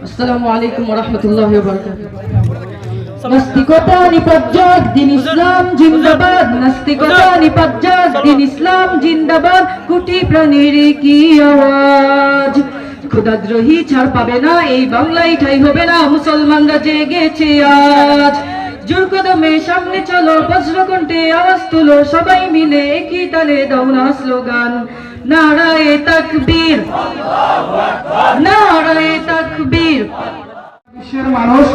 আসসালামু আলাইকুম ওয়া রাহমাতুল্লাহি ওয়া বারাকাতুহু। নাস্তিকতা নিপজ্জাক দিন ইসলাম জিন্দাবাদ, নাস্তিকতা নিপজ্জাক দিন ইসলাম জিন্দাবাদ, কোটি প্রাণীর কি আওয়াজ। খোদাদ্রোহী ছাড় পাবে না, এই বাংলায় ঠাঁই হবে না, মুসলমানরা জেগেছে আজ। জোর কদমে সামনে চলো, বজ্রকণ্ঠে আওয়াজ তুলো, সবাই মিলে একই তালে দাও না স্লোগান, নারায়ে তাকবীর, নারায়ে তাকবীর। বিশ্বের মানুষ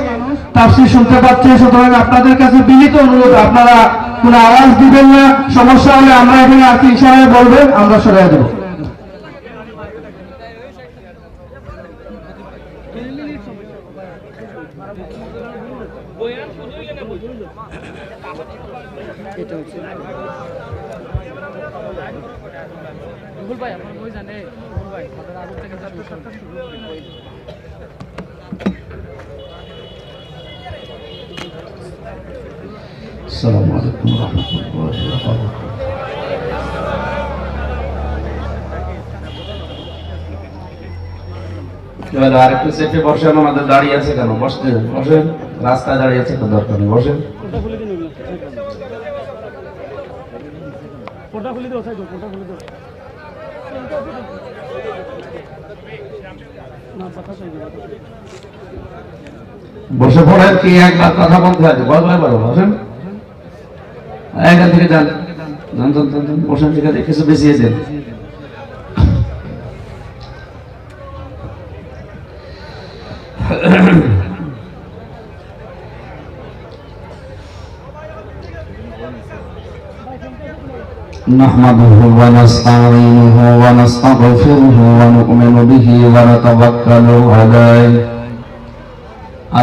তাফসীর শুনতে পাচ্ছে, সুতরাং আপনাদের কাছে বিনীত অনুরোধ, আপনারা কোনো আওয়াজ দিবেন না। সমস্যা হলে আমরা এখানে আছি, ইশারায় বলবেন, আমরা সরিয়ে দেব। আসসালামু আলাইকুম ওয়া রাহমাতুল্লাহি ওয়া বারাকাতুহু। আরেকটু সেফে বসেন, আমাদের দাঁড়িয়ে আছে কেন? বসেন, রাস্তায় দাঁড়িয়ে আছে তো দরকার নেই, বসেন। বসে পড়েন, কি একবার কথা বলতে হবে, বলবে পারো, বসেন। এখান থেকে যান, বসেন, ঠিক আছে, কিছু বেশিয়ে দেন। نحمده ونستعينه ونستغفره ونؤمن به ونتوكل عليه.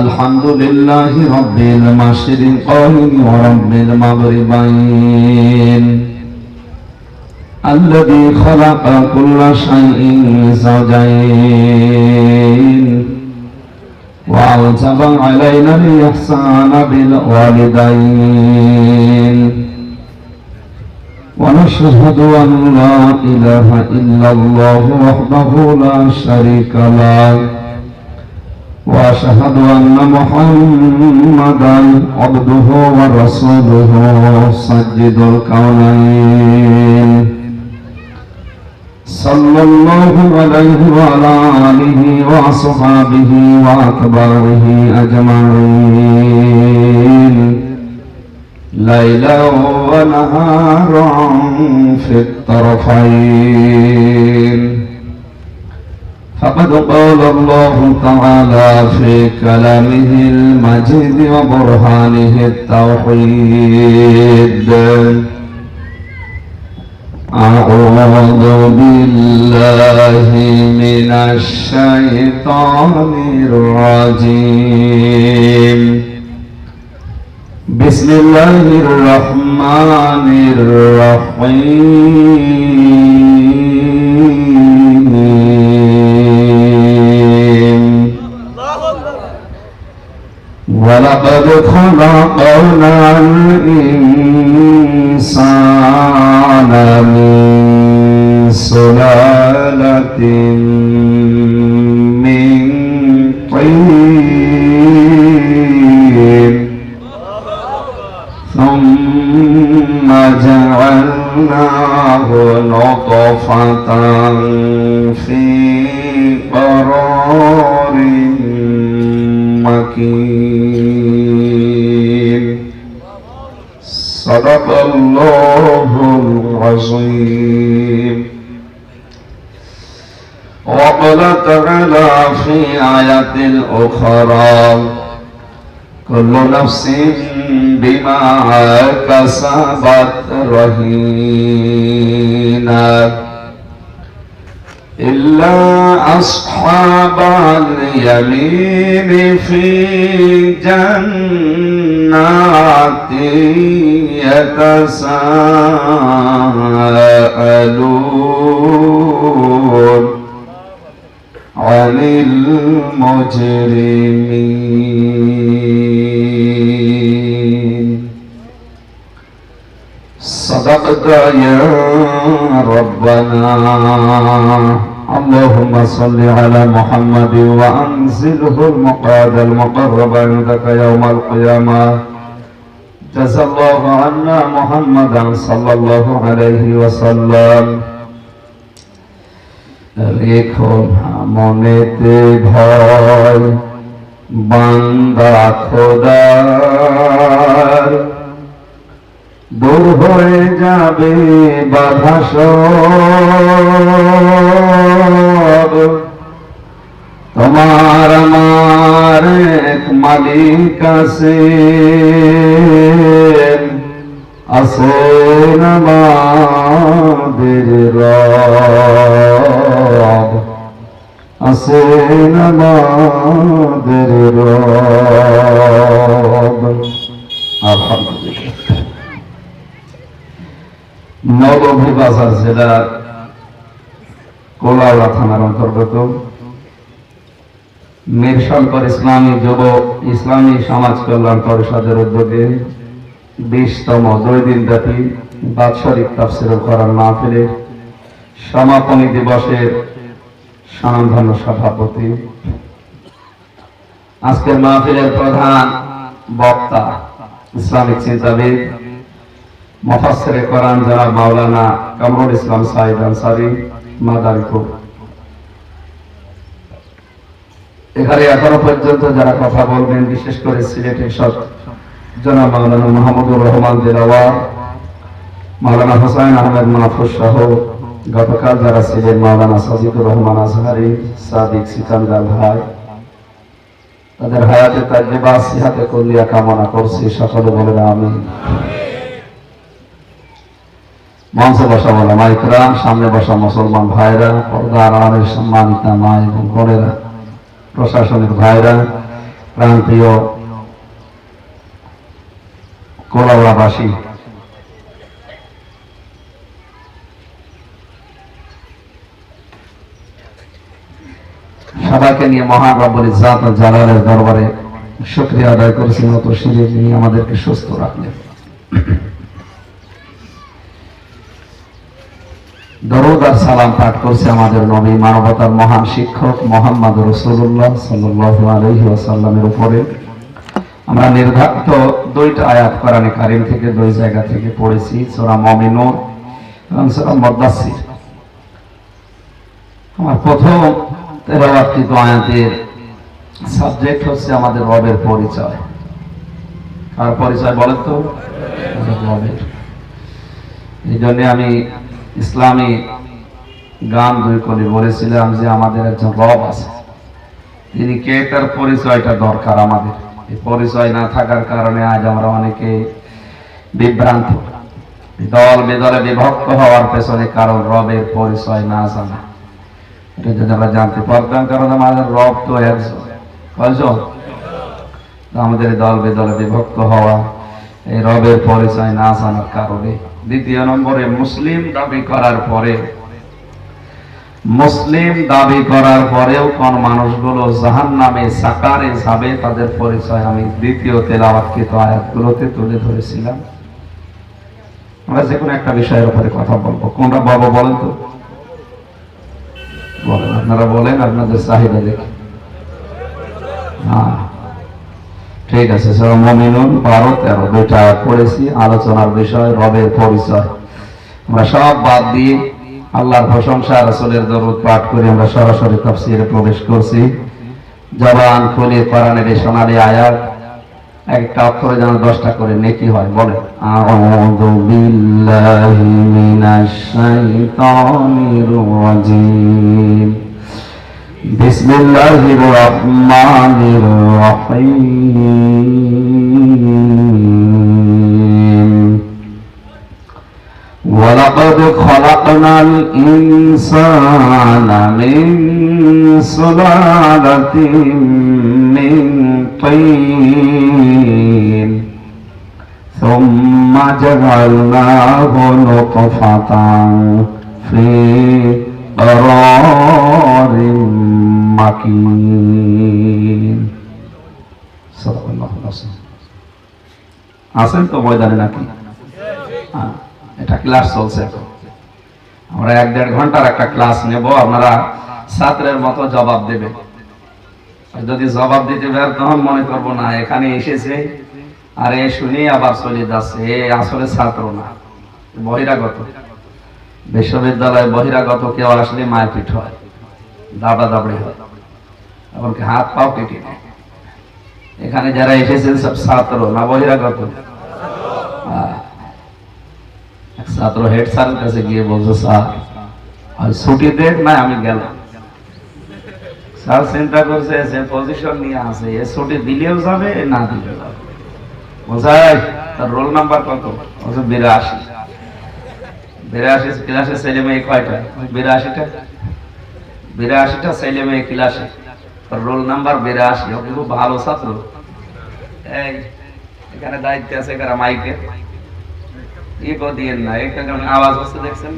الحمد لله رب المشرقين ورب المغربين، الذي خلق كل شيء زوجين وأوجب علينا الإحسان بالوالدين. ونشهد أن لا إله إلا الله وحده لا شريك له، وأشهد أن محمدا عبده ورسوله سيد الكونين، صلى الله عليه وعلى آله وأصحابه وأتباعه أجمعين، ليلا ونهارا في الطرفين. فقد قال الله تعالى في كلامه المجيد وبرهانه التوحيد: أعوذ بالله من الشيطان الرجيم، بسم الله الرحمن الرحيم. ولقد خلقنا الإنسان من سلالة من طين، ثم جعلناه نطفة في قرار مكين. صدق الله العظيم. وقال تعالى في آية أخرى: كل نفس بما كسبت رهينة إلا أصحاب اليمين في جنات يتساءلون عن المجرمين. صدقت يا ربنا اللهم صل على محمد وأنزله المقعد المقرب عندك يوم القيامة جزا الله عنا محمدا صلى الله عليه وسلم রেখো মনেতে ভয় বান্দা খোদার দূর হয়ে যাবে বাধা সব তোমার আমার এক মালিক আছেন আসেন আমাদের রব আসেন আমাদের রব আলহামদুলিল্লাহ। নবভী বাজার জেলার কোলাউড়া থানার অন্তর্গত মিরশঙ্কর ইসলামী যুব ইসলামী সমাজ কল্যাণ পরিষদের উদ্যোগে 20তম 2 দিন ব্যাপী বাৎসরিক তাফসীর কোরআন মাহফিলের সমাপনী দিবসের স্বনামধন্য সভাপতি, আজকের মাহফিলের প্রধান বক্তা ইসলামিক চিন্তাবিদ মুফাসসিরে কোরআন জনাব মাওলানা কামরুল ইসলাম সাইদ আনসারী মাদারীপুর। এখানে এখনো পর্যন্ত যারা কথা বলবেন, বিশেষ করে সিলেটের সব জনাব মাওলানা মাহমুদুর রহমান দিলাওয়ার, মাওলানা হোসাইন আহমেদ মাহফুজ সহ গতকাল যারা ছিলেন মাওলানা সাজিদুর রহমান আজহারি, সাদিক সিকান্দার ভাই, তাদের হায়াতে তাজ্জুবা সিহাতে কুল্লিয়া কামনা করছি। সকলে বলেন আমিন। মঞ্চে বসা ওলামা ইকরাম, সামনে বসা মুসলমান ভাইরা, পর্দা আড়ালের সম্মানিত মা এবং বোনেরা, প্রশাসনিক ভাইরা, প্রান্তীয় কোলাউড়াবাসী, সবাইকে নিয়ে মহান রব্বুল ইজ্জাত ওয়াল জালালের দরবারে শুকরিয়া আদায় করছি মত শিরে যিনি আমাদেরকে সুস্থ রাখলেন। দরুদ আর সালাম পাঠ করছে আমাদের নবী, মানবতার মহান শিক্ষক মুহাম্মদ রাসূলুল্লাহ সাল্লাল্লাহু আলাইহি ওয়াসাল্লামের উপরে। আমরা নির্ধারিত 2টা আয়াত কোরআনে কারীম থেকে 2 জায়গা থেকে পড়েছি, সূরা মুমিনুন এবং সূরা মুদাসসির। আমার প্রথম তেলাওয়াতকৃত আয়াতের সাবজেক্ট হচ্ছে আমাদের রবের পরিচয়। কার পরিচয় বলেন তো? রবের। এই জন্য আমি ইসলামী গান 2 কলি বলেছিলাম যে আমাদের একজন রব আছে, তিনি কে তার পরিচয়টা দরকার আমাদের। এই পরিচয় না থাকার কারণে আজ আমরা অনেকে বিভ্রান্ত, দল বেদলে বিভক্ত হওয়ার পেছনে কারণ রবের পরিচয় না জানা। এটা যদি আমরা জানতে পারতাম, কারণ আমাদের রব তো একজন, কয়জন? আমাদের দল বেদলে বিভক্ত হওয়া এই রবের পরিচয় না জানার কারণে। দ্বিতীয় নম্বরে, মুসলিম দাবি করার পরেও কোন মানুষগুলো জাহান্নামে সাকারে যাবে, তাদের পরিচয় আমি দ্বিতীয় তেলাওয়াতকৃত আয়াতগুলোতে তুলে ধরেছিলাম। আমরা যে কোনো একটা বিষয়ের উপরে কথা বলবো, কোনটা বলবো বলেন তো? বলেন, আপনারা বলেন, আপনাদের চাহিদা দেখে। হ্যাঁ ঠিক আছে। সূরা মুমিনুন 12-13 2টা আয়াত পড়েছি। আলোচনার বিষয় রবের পরিচয়। আমরা সব বাদ দিয়ে আল্লাহর প্রশংসা, রাসূলের দরুদ পাঠ করে আমরা সরাসরি তাফসীরে প্রবেশ করছি। জবান খুলে কোরআনের এই সোনালী আয়াত একটা অক্ষরে যেন 10টা করে নেকি হয়। বলে আউযু বিল্লাহি মিনাশ শাইতানির রাজীম, বিসমিল্লাহির রহমানির রহিম। ওয়ালাকাদ খালাকনাল ইনসানা মিন সুলালাতিন মিন তিন সুম্মা জাআলনাহু নুতফাতান ফি قرارٍ مكين। সাল্লাল্লাহু আলাইহি। আছেন তো ময়দানে নাকি? এটা ক্লাস চলছে এখন। আমরা 1-1.5 ঘন্টার একটা ক্লাস নেব। আপনারা ছাত্রের মতো জবাব দেবে। যদি জবাব দিতে ব্যর্থ হন মনে করবো না এখানে এসেছে আর এ শুনে আবার চলে যাচ্ছে, এ আসলে ছাত্র না, বহিরাগত। বিশ্ববিদ্যালয়ে বহিরাগত কেউ আসলে মারপিট হয়, দাবড়া দাবড়ি হয়, এমনকি হাত পাও কেটে নেয়। এখানে যারা এসেছেন সব ছাত্র না বহিরাগত? এক ছাত্র হেড স্যারের কাছে গিয়ে বলছে, স্যার ছুটি দেন না, আমি গেলাম। স্যার চিন্তা করছে যে পজিশন নিয়ে আছে, এ ছুটি দিলেও যাবে না দিলেও যাবে। বোঝায় তার রোল নাম্বার কত? 82। 82 ক্লাসে ছেলে মেয়ে কয়টা? 82টা। 82টা ছেলে মেয়ে ক্লাসে, রোল নাম্বার 82। ও কিন্তু ভালো ছাত্র। এই এখানে দায়িত্ব আছে কারা? মাইকে ইকো দিয়েন না, এখানে আওয়াজ হচ্ছে দেখছেন।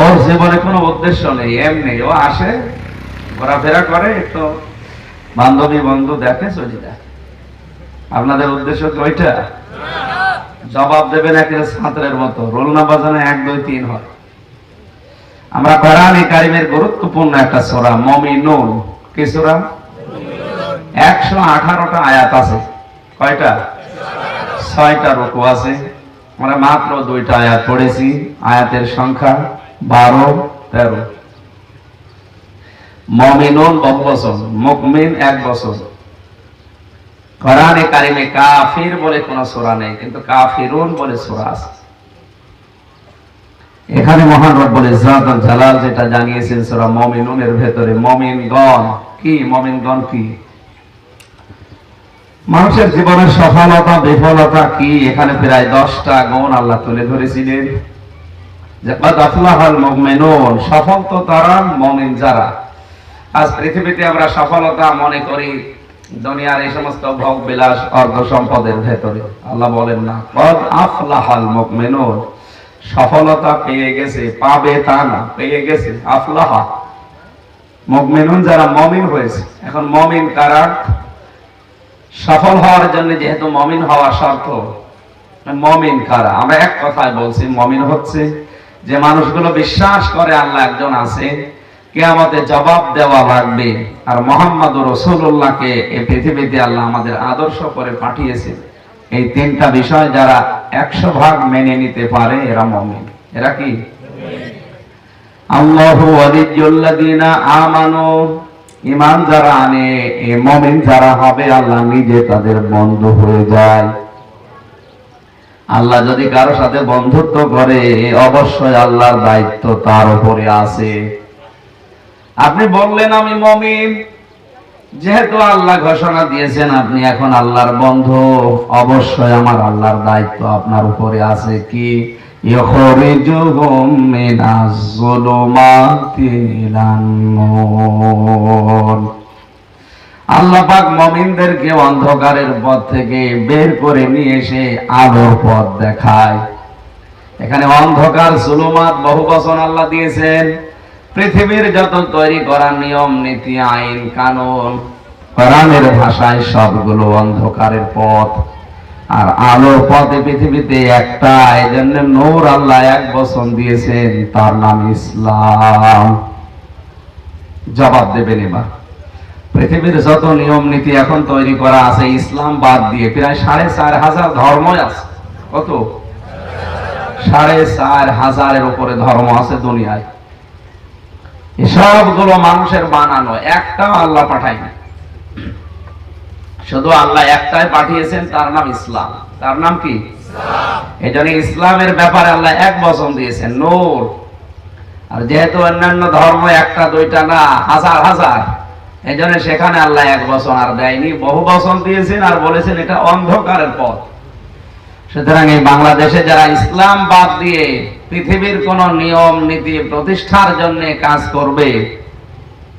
ওর জীবনে কোনো উদ্দেশ্য নেই, এমনি ও আসে ঘোরাফেরা করে, একটু বান্ধবী বন্ধু দেখে চলে যায়। আপনাদের উদ্দেশ্য কি ওইটা? জবাব দেবেন একেবারে ছাত্রের মতো, রোল নাম্বার যেন 1 2 3 হয়। আমরা কোরআনে কারিমের গুরুত্বপূর্ণ একটা সূরা মুমিনুন, কি সূরা? 118টা আয়াত আছে। কয়টা? 6টা রুকু আছে। আমরা মাত্র 2টা আয়াত পড়েছি, আয়াতের সংখ্যা 12 13। মুমিনুন বহু বচন, মুমিন এক বচন। কোরআনে কারিমে কাফির বলে কোন সূরা নেই, কিন্তু কাফিরুন বলে সূরা আছে। এখানে মহান রব্বুল ইজ্জত ওয়াল জালাল যেটা জানিয়েছেন সূরা মুমিনুনের ভেতরে, মুমিনগণ কি? মুমিনগণ কি? মানুষের জীবনের সফলতা বিফলতা কি, এখানে প্রায় 10টা গুণ আল্লাহ তুলে ধরেছিলেন। যে কাদ আফলাহাল মুমিনুন, সফল তো তারা মুমিন যারা। আজ পৃথিবীতে আমরা সফলতা মনে করি দুনিয়ার এই সমস্ত ভোগ বিলাস অর্থ সম্পদের ভেতরে। আল্লাহ বলেন না, কাদ আফলাহাল মুমিনুন, সফলতা পেয়ে গেছে, পাবে তা না, পেয়ে গেছে। আফলাহা মুমিনুন যারা মুমিন হয়েছে। এখন মুমিন কারা? সফল হওয়ার জন্য যেহেতু মুমিন হওয়া শর্ত, মুমিন কারা? আমরা এক কথায় বলছি, মুমিন হচ্ছে যে মানুষগুলো বিশ্বাস করে আল্লাহ একজন আছে, কিয়ামতে জবাব দেওয়া লাগবে, আর মুহাম্মদুর রাসূলুল্লাহকে এই পৃথিবীতে আল্লাহ আমাদের আদর্শ করে পাঠিয়েছেন। এই 3টা বিষয় যারা 100% মেনে নিতে পারে এরা মুমিন। এরা কি? আল্লাহু ওয়ালিয়ুল্লাযিনা আমানু, ঈমান যারা আনে, এই মুমিন যারা হবে আল্লাহ নিজে তাদের বন্ধু হয়ে যায়। আল্লাহ যদি কারো সাথে বন্ধুত্ব করে অবশ্যই আল্লাহর দায়িত্ব তার উপরে আছে। আপনি বললেন আমি মুমিন, যেহেতু আল্লাহ ঘোষণা দিয়েছেন আপনি এখন আল্লাহর বন্ধু, অবশ্যই আমার আল্লাহর দায়িত্ব আপনার উপরে আছে। কি? ইখরিজুহুম মিনাজ যুলুমাতি ইলান নূর, আল্লাহ পাক মুমিনদেরকে অন্ধকারের পথ থেকে বের করে নিয়ে এসে আলোর পথ দেখায়। এখানে অন্ধকার জুলুমাত বহু বচন আল্লাহ দিয়েছেন। পৃথিবীর যত তৈরি করা নিয়ম নীতি আইন কানুন কোরআনের ভাষায় সবগুলো অন্ধকারের পথ, আর আলোর পথে পৃথিবীতে একটা, এজন্য নূর আল্লাহ এক বচন দিয়েছেন, তার নাম ইসলাম। জবাব দেবেন এবার। পৃথিবীর যত নিয়ম নীতি এখন তৈরি করা আছে ইসলাম বাদ দিয়ে প্রায় 4500 ধর্মই আছে। কত? 4500-এর উপরে ধর্ম আছে দুনিয়ায়। সবগুলো মানুষের বানানো, একটাও আল্লাহ পাঠায়নি। শুধু আল্লাহ একটাই পাঠিয়েছেন, তার নাম ইসলাম। তার নাম কি? এই জন্য ইসলামের ব্যাপারে আল্লাহ এক বচন দিয়েছেন, নূর। আর যেহেতু অন্যান্য ধর্ম একটা দুইটা না, হাজার হাজার, এই জন্য সেখানে আল্লাহ এক বচন আর দেয়নি, বহু বচন দিয়েছেন আর বলেছেন এটা অন্ধকারের পথ। সুতরাং এই বাংলাদেশে যারা ইসলাম বাদ দিয়ে পৃথিবীর কোন নিয়ম নীতি প্রতিষ্ঠার জন্য কাজ করবে,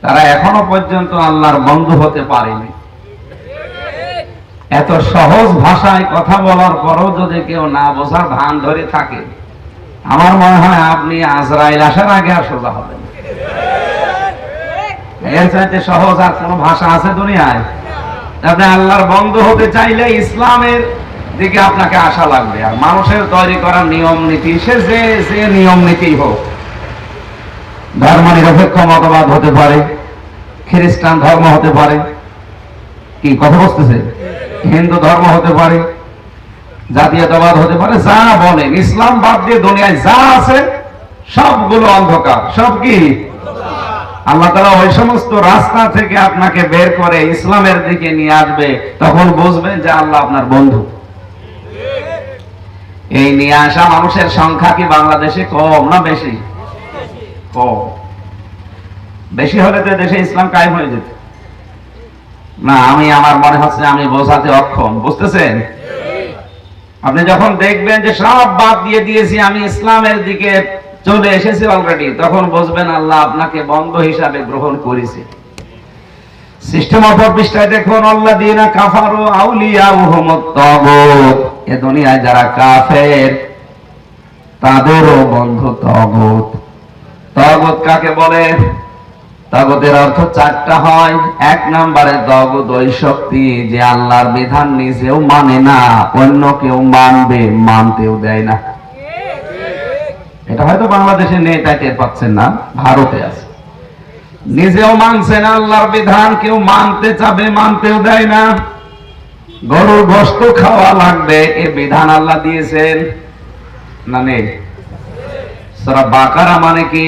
তারা এখনো পর্যন্ত আল্লাহর বন্ধু হতে পারেনি। এত সহজ ভাষায় কথা বলার পরও যদি কেউ না বোঝার ভান ধরে থাকে, আমার মনে হয় আপনি আজরাইল আসার আগে আর সোজা হবেন। এর চাইতে সহজ আর কোন ভাষা আছে দুনিয়ায়? আপনি আল্লাহর বন্ধু হতে চাইলে ইসলামের দিকে আপনাকে আসা লাগবে। আর মানুষের তৈরি করা নিয়ম নীতি, সে যে নিয়ম নীতি হোক, ধর্ম নিরপেক্ষ মতবাদ হতে পারে, খ্রিস্টান ধর্ম হতে পারে, কি কথা বলতেছে, হিন্দু ধর্ম হতে পারে, জাতীয়তাবাদ হতে পারে, যা বলেন, ইসলাম বাদ দিয়ে দুনিয়ায় যা আছে সবগুলো অন্ধকার। সব কি? আল্লাহ তাআলা ওই সমস্ত রাস্তা থেকে আপনাকে বের করে ইসলামের দিকে নিয়ে আসবে, তখন বুঝবেন যে আল্লাহ আপনার বন্ধু। এই নিয়ে আসা মানুষের সংখ্যা কি বাংলাদেশে কম না বেশি? কম। বেশি হলে তো দেশে ইসলাম কায়েম হয়ে যেত না। আমার মনে হচ্ছে আমি বোঝাতে অক্ষম, বুঝতেছেন? আপনি যখন দেখবেন যে সব বাদ দিয়ে দিয়েছি, আমি ইসলামের দিকে চলে এসেছি অলরেডি, তখন বুঝবেন আল্লাহ আপনাকে বন্ধু হিসাবে গ্রহণ করেছে। সিস্টেম অপর পৃষ্ঠায় দেখুন, আল্লাযীনা কাফারু আউলিয়াউহুমুত তাগুত। এ দুনিয়ায় যারা কাফের তাদেরও বন্ধু তাগুত। তাগুত কাকে বলে? তাগুতের অর্থ চারটা হয়। এক নম্বরে তাগুত ওই শক্তি যে আল্লাহর বিধান নিজেও মানে না, অন্য কেউ মানবে, মানতেও দেয় না। এটা হয়তো বাংলাদেশে নেই, তাই টের পাচ্ছেন না, ভারতে আছে। নিজেও মানছে না আল্লাহর বিধান, কেউ মানতে চাবে, মানতেও দেয় না। গরুর গোশত খাওয়া লাগবে, এ বিধান আল্লাহ দিয়েছেন না? নেই। সূরা বাকারা মানে কি?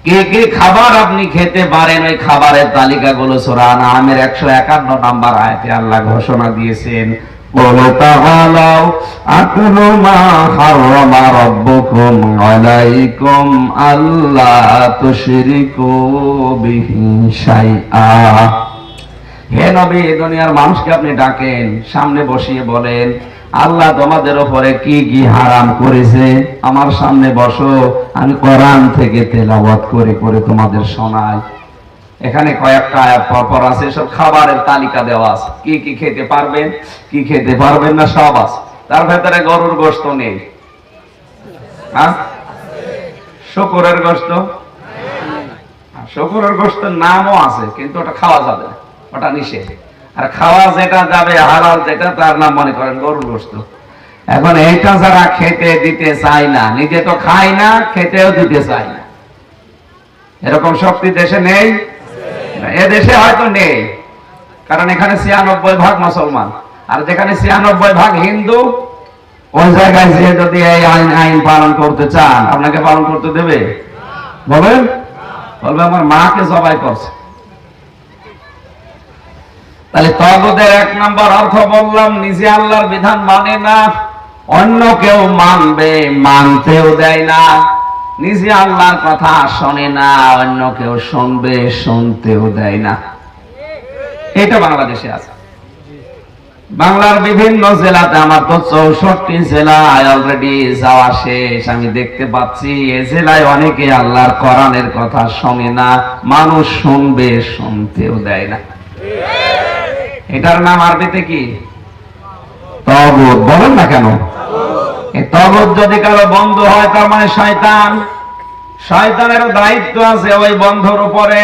কে কে খাবার আপনি খেতে পারেন, ওই খাবারের তালিকাগুলো সূরা আনআমের 151 নম্বর আয়াতে আল্লাহ ঘোষণা দিয়েছেন। قُلْ تَعَالَوْا أَتْلُ مَا حَرَّمَ رَبُّكُمْ عَلَيْكُمْ أَلَّا تُشْرِكُوا بِهِ شَيْئًا। হে নবী, দুনিয়ার মানুষকে আপনি ডাকেন, সামনে বসিয়ে বলেন আল্লাহ তোমাদের উপরে কি কি হারাম করেছে, আমার সামনে বসো, আমি কোরআন থেকে তেলাওয়াত করে করে তোমাদের শোনাই। এখানে কয়েকটা আয়াত পরপর আছে, সব খাবারের তালিকা দেওয়া আছে, কি কি খেতে পারবেন, কি খেতে পারবেন না, সব আছে। তার ভেতরে গরুর গোশত নেই, শূকরের গোশত, শূকরের গোশতের নামও আছে, কিন্তু ওটা খাওয়া যাবে না, ওটা নিষেধ। আর খাওয়া যেটা যাবে, হালাল যেটা, তার নাম মনে করেন গরুর গোশত। এখন এইটা যারা খেতে দিতে চায় না, নিজে তো খায় না, খেতেও দিতে চায় না, এরকম শক্তি দেশে নেই। এ দেশে হয়তো নেই, কারণ এখানে ৯৬% মুসলমান, আর যেখানে ৯৬% হিন্দু, ওই জায়গায় যে যদি এই আইন পালন করতে চান, আপনাকে পালন করতে দেবে? বলেন, বলবে আমার মাকে জবাই করছে। তাহলে তাগুতের ১ নম্বর অর্থ বললাম, নিজে আল্লাহর বিধান মানে না, অন্য কেউ মানবে, মানতেও দেয় না। নিজে আল্লাহর কথা শোনে না, অন্য কেউ শুনবে, শুনতেও দেয় না। এটা বাংলাদেশে আছে। বাংলার বিভিন্ন জেলাতে, আমার তো ৬৪ জেলায় অলরেডি যাওয়া শেষ, আমি দেখতে পাচ্ছি এ জেলায় অনেকে আল্লাহর কোরআনের কথা শোনে না, মানুষ শুনবে, শুনতেও দেয় না। এটার নাম আরবিতে কি? তাগুত। বলেন না কেন? এই তাগুত যদি কারো বন্ধু হয়, তার মানে শয়তান। শয়তানেরও দায়িত্ব আছে ওই বন্ধুর উপরে।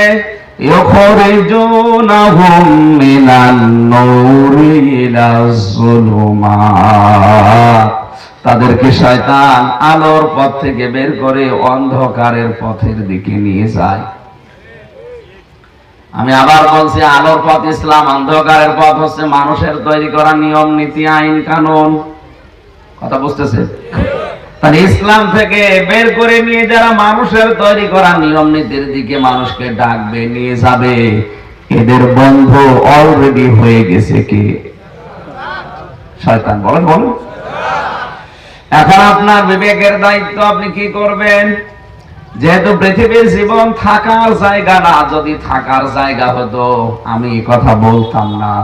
ইউখরিজুনাহুম মিনান নূরি ইলাজ যুলুমাত। তাদেরকে শয়তান আলোর পথ থেকে বের করে অন্ধকারের পথের দিকে নিয়ে যায়। আমি আবার বলছি, আলোর পথ ইসলাম, অন্ধকারের পথ হচ্ছে মানুষের তৈরি করা নিয়ম নীতি, আইন কানুন। কথা বুঝতেছে? তাহলে ইসলাম থেকে বের করে নিয়ে যারা মানুষের তৈরি করা নিয়ম নীতির দিকে মানুষকে ডাকবে, নিয়ে যাবে, এদের বন্ধু অলরেডি হয়ে গেছে কি? শয়তান। বলেন বলেন। এখন আপনার বিবেকের দায়িত্ব, আপনি কি করবেন? যেহেতু পৃথিবীর জীবন থাকার জায়গা না, যদি থাকার জায়গা হতো আমি কথা বলতাম না,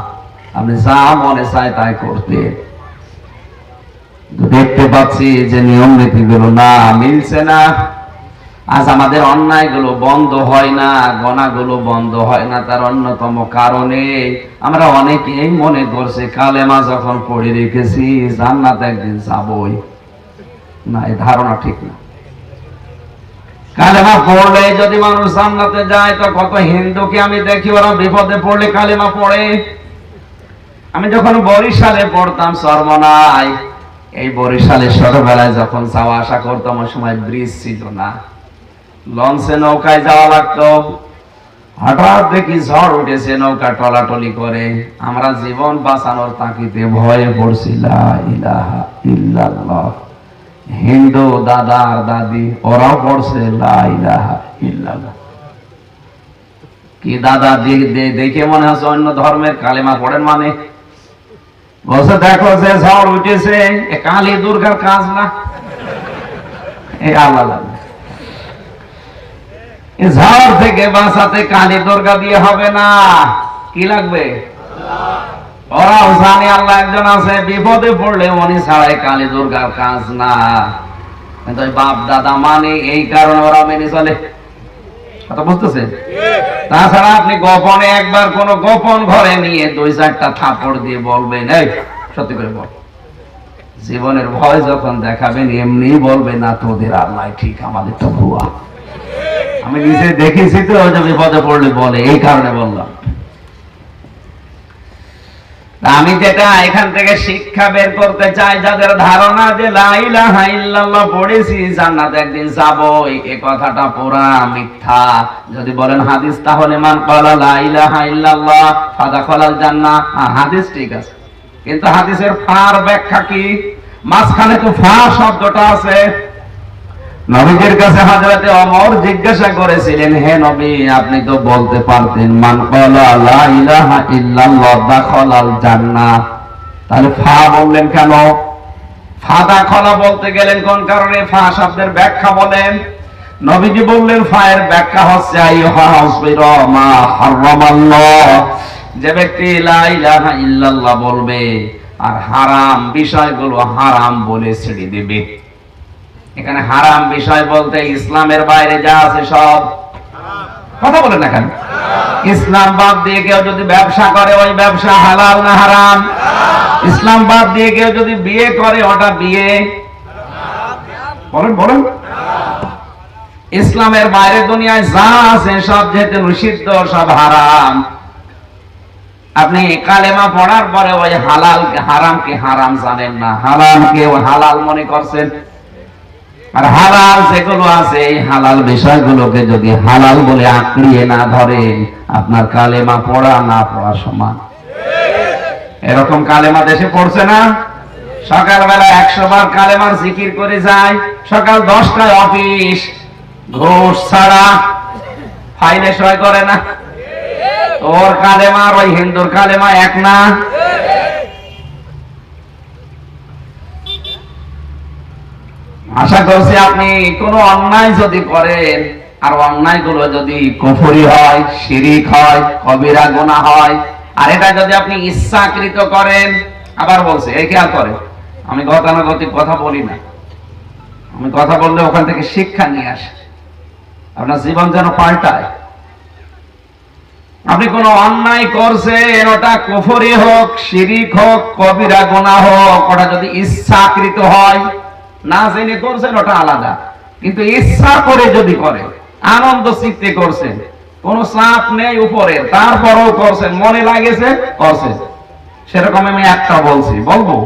আপনি যা মনে চায় তাই করতে। দেখতে পাচ্ছি যে নিয়ম নীতিগুলো না মিলছে না, আজ আমাদের অন্যায়গুলো বন্ধ হয় না, গোনাগুলো বন্ধ হয় না। তার অন্যতম কারণে আমরা অনেকেই মনে করছে কালেমা যখন পড়ে রেখেছি জান্নাতে একদিন যাবই। না, এই ধারণা ঠিক না। কালেমা পড়লে যদি মানুষ জান্নাতে যায়, তো কত হিন্দুকে আমি দেখি ওরা বিপদে পড়লে কালেমা পড়ে। আমি যখন বরিশালে পড়তাম চরমনায়, এই বরিশালে ছোটবেলায় যখন যাওয়া আসা করতাম ওই সময় ব্রিজ ছিল না, লঞ্চে নৌকায় যাওয়া লাগতো। হঠাৎ দেখি ঝড় উঠেছে, নৌকা টলাটলি করে। আমরা জীবন বাঁচানোর তাকিতে ভয়ে পড়ছি, লা ইলাহা ইল্লাল্লাহ। হিন্দু দাদা আর দাদি ওরাও পড়ছে লা ইলাহা ইল্লাল্লাহ। কি দাদা দেখে মনে হচ্ছে অন্য ধর্মের কালেমা পড়েন, মানে বলছে দেখো যে ঝড় উঠেছে, এ কালী দুর্গার কাজ না, এই আল্লাহ। ঝড় থেকে বাঁচাতে কালী দুর্গা দিয়ে হবে না, কি লাগবে? ওরাও জানে আল্লাহ একজন আছে, বিপদে পড়লে উনি ছাড়াই কালী দুর্গার কাজ না। কিন্তু বাপ দাদা মানে এই কারণে ওরা মেনে চলে, কথা বুঝতেছে? তাছাড়া আপনি গোপনে একবার কোন গোপন ঘরে নিয়ে 2-4টা থাপড় দিয়ে বলবেন, এই সত্যি করে বল, জীবনের ভয় যখন দেখাবেন এমনি বলবে না তোদের আল্লাহ ঠিক, আমাদের তো ভুয়া। আমি নিজে দেখেছি তো, যে বিপদে পড়লে বলে, এই কারণে বললাম। আমি যেটা এখান থেকে শিক্ষা বের করতে চাই, যাদের ধারণা যে লা ইলাহা ইল্লাল্লাহ পড়েছি জান্নাতে একদিন যাবো, এই কথাটা পুরা মিথ্যা। যদি বলেন হাদিস, তাহলে মান ক্বালা লা ইলাহা ইল্লাল্লাহ ফাদাখালাল জান্নাহ, হাদিস ঠিক আছে, কিন্তু হাদিসের ফার ব্যাখ্যা কি? মাঝখানে তো ফা শব্দটা আছে। নবীজির কাছে হযরতে ওমর জিজ্ঞাসা করেছিলেন, হে নবী আপনি তো বলতে পারতেন মান ক্বালা লা ইলাহা ইল্লাল্লাহ দাখালাল জান্নাহ, তাহলে ফা বললেন কেন? ফাদাখালা বলতে গেলেন কোন কারণে? ফা শব্দের ব্যাখ্যা বলেন। নবীজি বললেন ফা এর ব্যাখ্যা হচ্ছে আইয়ুহা আসবিরা মা হারামাল্লাহ, যে ব্যক্তি লা ইলাহা ইল্লাল্লাহ বলবে আর হারাম বিষয়গুলো হারাম বলে ছেড়ে দেবে। এখানে হারাম বিষয় বলতে ইসলামের বাইরে যা আছে সব কথা বলেন না কেন? ইসলাম বাদ দিয়ে কেউ যদি ব্যবসা করে, ওই ব্যবসা হালাল না হারাম? ইসলাম বাদ দিয়ে কেউ যদি বিয়ে করে, ওটা বিয়ে বলেন বলেন। ইসলামের বাইরে দুনিয়ায় যা আছে সব যেহেতু নিষিদ্ধ, সব হারাম। আপনি কালেমা পড়ার পরে ওই হালাল হারামকে হারাম জানেন না, হালালকে হালাল মনে করছেন। আর হালাল যেগুলো আছে, এই হালাল বিষয়গুলোকে যদি হালাল বলে আঁকড়িয়ে না ধরেন, আপনার কালেমা পড়া না পড়া সমান। এরকম কালেমা দেশে পড়ছে না? সকালবেলা 100 বার কালেমার জিকির করে যায়, সকাল 10টায় অফিস, ঘুষ ছাড়া ফাইলে সই করে না। ওর কালেমা আর ওই হিন্দুর কালেমা এক না? আশা করছি আপনি কোন অন্যায় যদি করেন, আর অন্যায় গুলো যদি কুফরি হয়, শিরিক হয়, কবিরা গুনাহ হয়, আর এটা যদি আপনি ইচ্ছাকৃত করেন, আবার বলছে এই খেয়াল করে, আমি গতানুগতিক কথা বলি না, আমি কথা বললে ওখান থেকে শিক্ষা নিয়ে আসে, আপনার জীবন যেন পাল্টায়। আপনি কোন অন্যায় করছেন, ওটা কুফরি হোক, শিরিক হোক, কবিরা গুনাহ হোক, ওটা যদি ইচ্ছাকৃত হয়, না জেনে করছেন ওটা আলাদা, কিন্তু ইচ্ছা করে যদি করে, আনন্দ চিত্তে করছেন, কোন চাপ নেই উপরে, তারপরেও করছেন, মনে লাগেছে করছেন, সেরকম আমি একটা বলছি, বলবো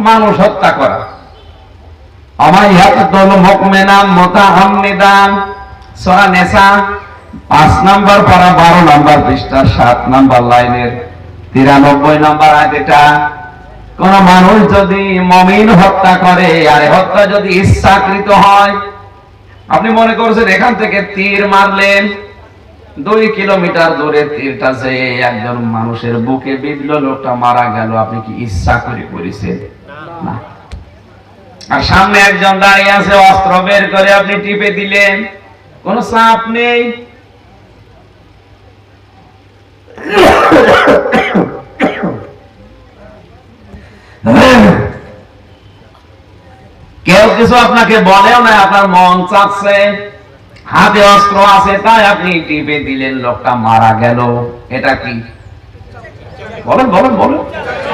মানুষ হত্যা করা। আমায় ইয়াকতুল মুমিনা মুতাআম্মিদান, সূরা নিসা 5 নম্বর পারা 12 নম্বর পৃষ্ঠা 7 নম্বর লাইনের 93 নম্বর আয়াত। এটা কোন মানুষ যদি মুমিন হত্যা করে, আর হত্যা যদি ইচ্ছাকৃত হয়, আপনি মনে করছেন এখান থেকে তীর মারলেন, 2 কিলোমিটার দূরে তীরটা যে একজন মানুষের বুকে বিঁধল, লোকটা মারা গেল, আপনি কি ইচ্ছা করে করেছেন? না। আর সামনে একজন দাঁড়িয়ে আছে, অস্ত্র বের করে আপনি টিপে দিলেন, কোন চাপ নেই। কেউ কিছু আপনাকে বলেও না, আপনার মন চাচ্ছে, হাতে অস্ত্র আছে, তাই আপনি টিপে দিলেন, লোকটা মারা গেল। এটা কি? বলেন বলেন বলেন।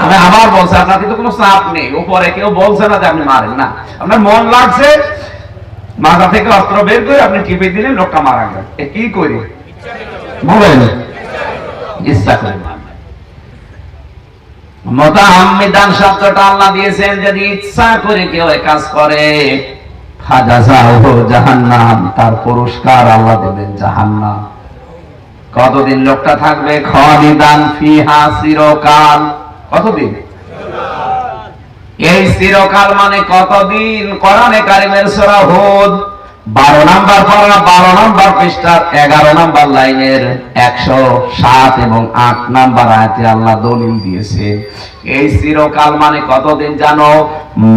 আমি আবার বলছি, আপনার কিন্তু কোনো চাপ নেই, উপরে কেউ বলছে না যে আপনি মারেন না, আপনার মন লাগছে, মাথা থেকে অস্ত্র বের করে আপনি টিপে দিলেন, লোকটা মারা গেল। এ কি করি বলেন? ইচ্ছা করে মারলেন। মুতাআম্মিদান শব্দটা আল্লাহ দিয়েছেন যদি ইচ্ছা করে কেউ এই কাজ করে ফাজাযাহু জাহান্নাম, তার পুরস্কার আল্লাহ দেবেন জাহান্নাম। কতদিন লোকটা থাকবে? খালিদান ফিহা, চিরকাল। কতদিন? এই চিরকাল মানে কতদিন? কোরআনে কারিমের সূরা হুদ 12 নাম্বার পারা 12 নাম্বার পৃষ্ঠার 11 নাম্বার লাইনের 107 এবং 8 নাম্বার আয়াতে আল্লাহ দলিল দিয়েছে। এই চিরকাল মানে কতদিন জানো?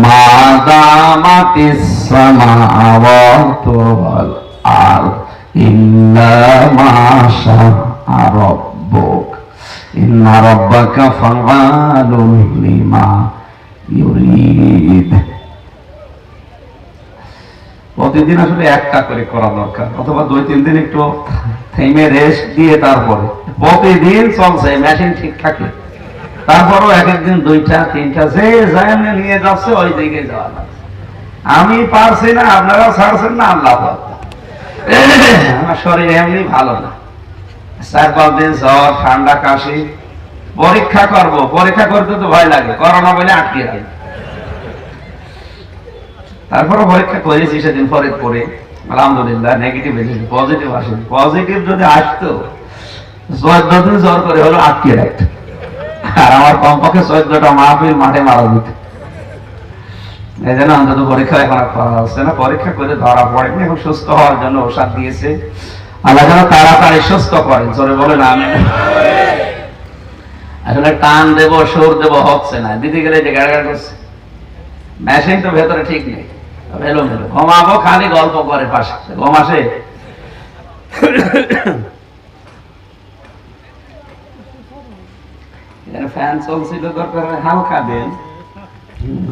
মাদামাতিস সামাওয়াতু ওয়াল আরদ ইল্লা মা শাআ রাব্বুক ইন্না রাব্বাকা ফাআলুন লিমা ইউরিদ। প্রতিদিন আসলে একটা করে করা দরকার, অথবা 2-3 দিন একটু থেমে রেস্ট দিয়ে তারপরে। প্রতিদিন চলছে, মেশিন ঠিক থাকে, তারপরও এক একদিন 2টা 3টা যে যায় নিয়ে যাচ্ছে ওই দিকে যাওয়া লাগছে। আমি পারছি না, আপনারা ছাড়ছেন না, আল্লাহ আমার শরীর এমনি ভালো না, 4-5 দিন জ্বর, ঠান্ডা, কাশি। পরীক্ষা করব, পরীক্ষা করতে তো ভয় লাগে, করোনা বলে আটকে রাখে। তারপরে পরীক্ষা করেছি সেদিন ফরিদপুরে, আলহামদুলিল্লাহ নেগেটিভ এসেছে, পজিটিভ আসেনি। পজিটিভ যদি আসতো 14 দিন জ্বর করে হলো আটকে রাখতো, আর আমার কমপক্ষে 14টা মাহফিল মাঠে মারা দিত। এই জন্য অন্তত পরীক্ষা এখন করা হচ্ছে না, পরীক্ষা করে ধরা পড়েনি। এখন সুস্থ হওয়ার জন্য ঔষধ দিয়েছে, আল্লাহ যেন তাড়াতাড়ি সুস্থ করেন। জোরে বলেন আমিন। আসলে টান দেব, সুর দেব হচ্ছে না, দিদি গেলে যে গাড়ি করছে, মেশিন তো ভেতরে ঠিক নেই, এলোমেলো। ঘুমাবো খালি গল্প করে পাশে, ঘুম আসে? ফ্যান চলছিল, দরকার হালকা দেন,